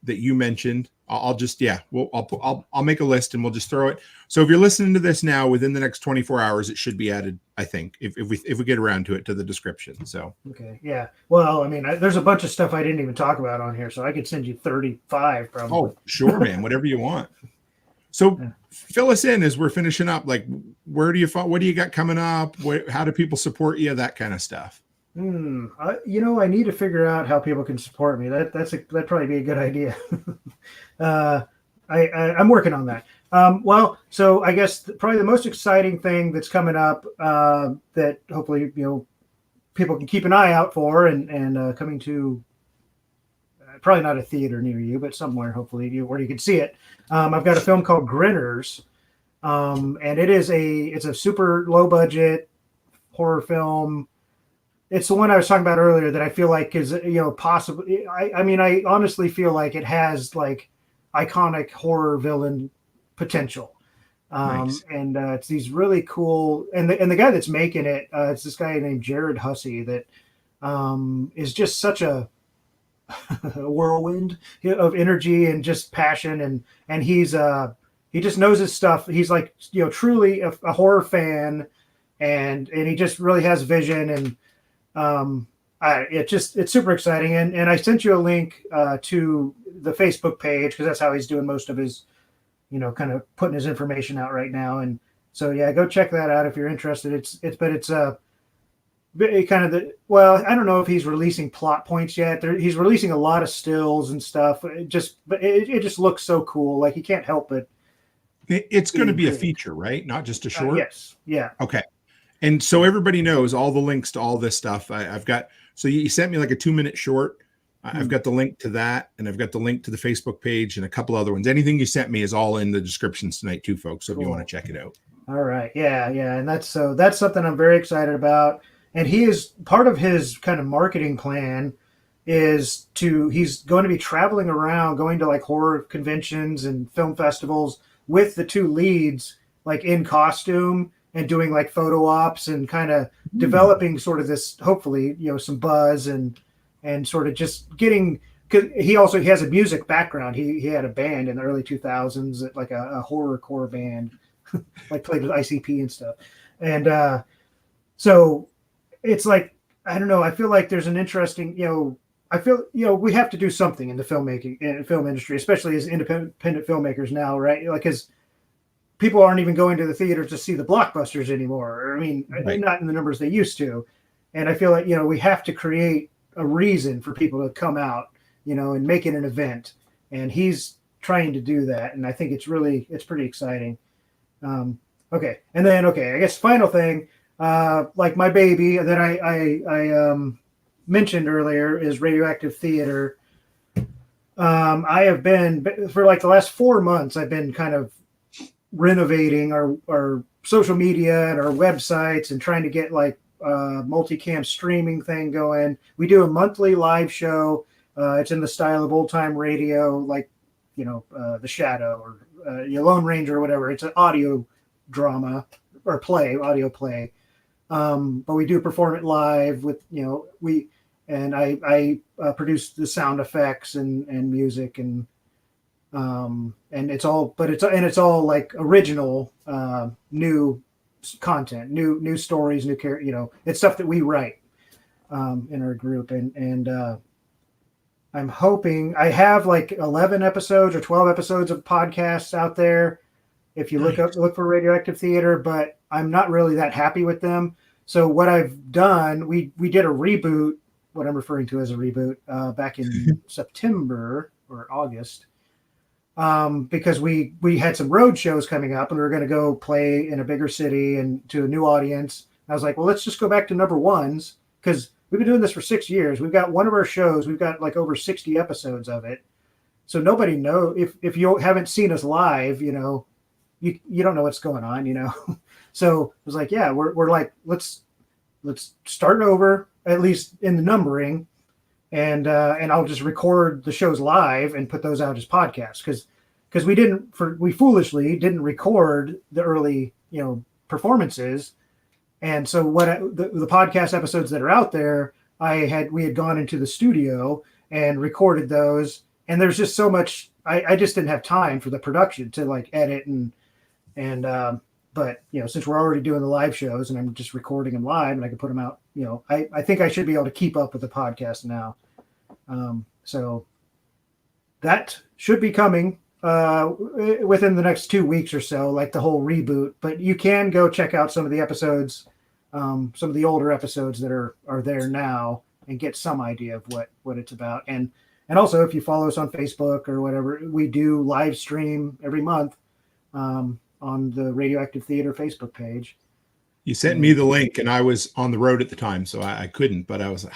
that you mentioned. I'll just, I'll make a list and we'll just throw it. So if you're listening to this now, within the next 24 hours, it should be added, I think, if we get around to it, to the description. So, okay. Yeah. Well, there's a bunch of stuff I didn't even talk about on here, so I could send you 35 probably. Oh, sure, man. Whatever you want. So fill us in as we're finishing up. What do you got coming up? How do people support you? That kind of stuff. I need to figure out how people can support me. That'd probably be a good idea. I'm working on that. So I guess probably the most exciting thing that's coming up, that hopefully, people can keep an eye out for, and coming to probably not a theater near you, but somewhere, hopefully, where you can see it. I've got a film called Grinners. And it's a super low budget horror film. It's the one I was talking about earlier that I feel like is, possibly, I honestly feel like it has iconic horror villain potential. Nice. And it's these really cool, and the guy that's making it, it's this guy named Jared Hussey that is just such a whirlwind of energy and just passion. And he's, he just knows his stuff. He's truly a horror fan, and he just really has vision, and it's super exciting. And I sent you a link to the Facebook page, because that's how he's doing most of his, kind of putting his information out right now. And so, go check that out if you're interested. It's kind of the, well, I don't know if he's releasing plot points yet. He's releasing a lot of stills and stuff. It just looks so cool. Like you can't help but. It's going to be a feature, right? Not just a short. Yes. Yeah. Okay. And so everybody knows all the links to all this stuff. I've got, so you sent me like a 2-minute short. I've got the link to that, and I've got the link to the Facebook page and a couple other ones. Anything you sent me is all in the descriptions tonight too, folks. So if you want to check it out. All right. Yeah. Yeah. And that's something I'm very excited about. And he is part of his kind of marketing plan is he's going to be traveling around, going to like horror conventions and film festivals with the two leads, like in costume and doing like photo ops and kind of developing sort of this, hopefully, some buzz and sort of just getting, cause he has a music background. He had a band in the early 2000s, like a horrorcore band, like played with ICP and stuff. And so it's like, I don't know. I feel like there's an interesting, we have to do something in the film industry, especially as independent filmmakers now, right? Like, because people aren't even going to the theater to see the blockbusters anymore. I mean, right. Not in the numbers they used to. And I feel like, we have to create a reason for people to come out, and make it an event. And he's trying to do that. And I think it's pretty exciting. Okay. And then, I guess final thing, like my baby that I mentioned earlier is Radioactive Theater. I have been, for like the last 4 months, I've been kind of renovating our social media and our websites and trying to get like multicam streaming thing going. We do a monthly live show. It's in the style of old time radio, like, The Shadow or Lone Ranger or whatever. It's an audio drama or audio play. But we do perform it live with, I produce the sound effects and music and it's all like original, new content, new stories, new character, it's stuff that we write, in our group. And I'm hoping I have like 11 episodes or 12 episodes of podcasts out there. If you look for Radioactive Theater, but I'm not really that happy with them. So what I've done, we did a reboot, what I'm referring to as a reboot, back in September or August, because we had some road shows coming up and we were going to go play in a bigger city and to a new audience. I was like, well, let's just go back to number ones because we've been doing this for 6 years. We've got one of our shows. We've got like over 60 episodes of it. So nobody knows if you haven't seen us live, you don't know what's going on, So it was like, yeah, we're like, let's start over, at least in the numbering, and I'll just record the shows live and put those out as podcasts because we foolishly didn't record the early performances, and so the podcast episodes that are out there, we had gone into the studio and recorded those, and there's just so much I just didn't have time for the production to like edit but since we're already doing the live shows and I'm just recording them live and I can put them out, I think I should be able to keep up with the podcast now. So that should be coming within the next 2 weeks or so, like the whole reboot. But you can go check out some of the episodes, some of the older episodes that are there now and get some idea of what it's about. And also if you follow us on Facebook or whatever, we do live stream every month. On the Radioactive Theater Facebook page. You sent me the link and I was on the road at the time, so I couldn't, but I was,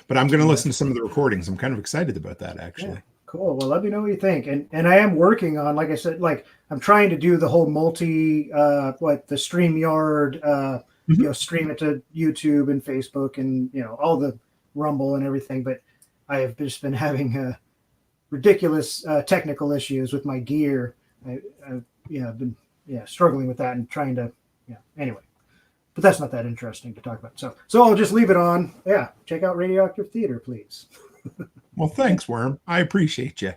but I'm going to listen to some of the recordings. I'm kind of excited about that actually. Yeah, cool. Well, let me know what you think. And I am working on, like I said, like I'm trying to do the whole the StreamYard, stream it to YouTube and Facebook and, all the Rumble and everything. But I have just been having ridiculous technical issues with my gear. I've been struggling with that and trying to, anyway, but that's not that interesting to talk about. So I'll just leave it on. Yeah. Check out Radioactive Theater, please. Well, thanks, Worm. I appreciate you.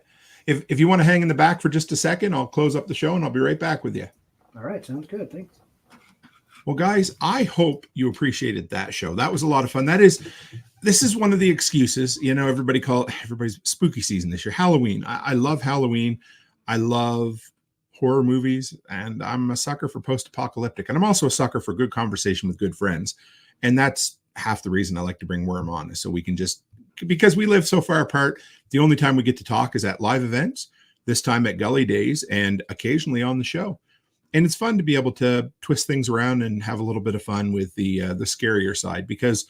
If you want to hang in the back for just a second, I'll close up the show and I'll be right back with you. All right. Sounds good. Thanks. Well, guys, I hope you appreciated that show. That was a lot of fun. This is one of the excuses, everybody's spooky season this year, Halloween. I love Halloween. I love horror movies, and I'm a sucker for post-apocalyptic, and I'm also a sucker for good conversation with good friends, and that's half the reason I like to bring Worm on is so we can just, because we live so far apart, the only time we get to talk is at live events, this time at Gully Days, and occasionally on the show. And it's fun to be able to twist things around and have a little bit of fun with the scarier side, because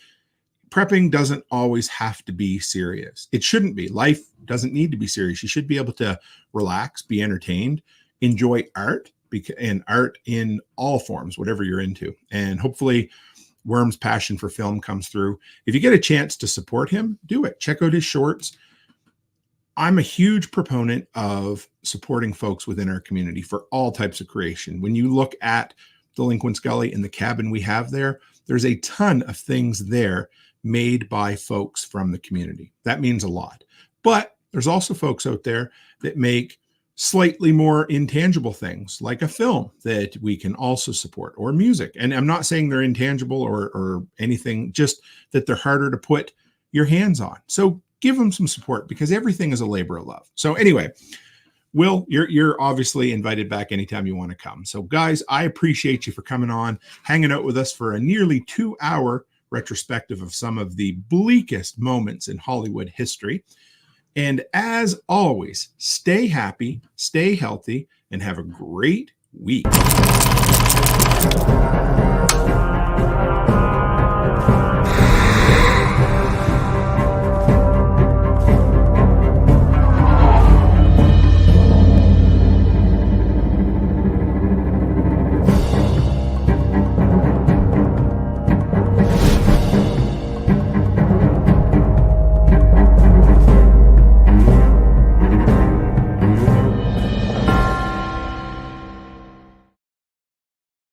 prepping doesn't always have to be serious. It shouldn't be. Life doesn't need to be serious. You should be able to relax, be entertained, enjoy art, and art in all forms, whatever you're into. And hopefully Worm's passion for film comes through. If you get a chance to support him, do it. Check out his shorts. I'm a huge proponent of supporting folks within our community for all types of creation. When you look at Delinquent's Gully and the cabin we have there, there's a ton of things there made by folks from the community. That means a lot. But there's also folks out there that make slightly more intangible things, like a film that we can also support, or music. And I'm not saying they're intangible or anything, just that they're harder to put your hands on. So give them some support, because everything is a labor of love. So anyway, Will, you're obviously invited back anytime you want to come. So guys, I appreciate you for coming on, hanging out with us for a nearly 2-hour retrospective of some of the bleakest moments in Hollywood history. And as always, stay happy, stay healthy, and have a great week.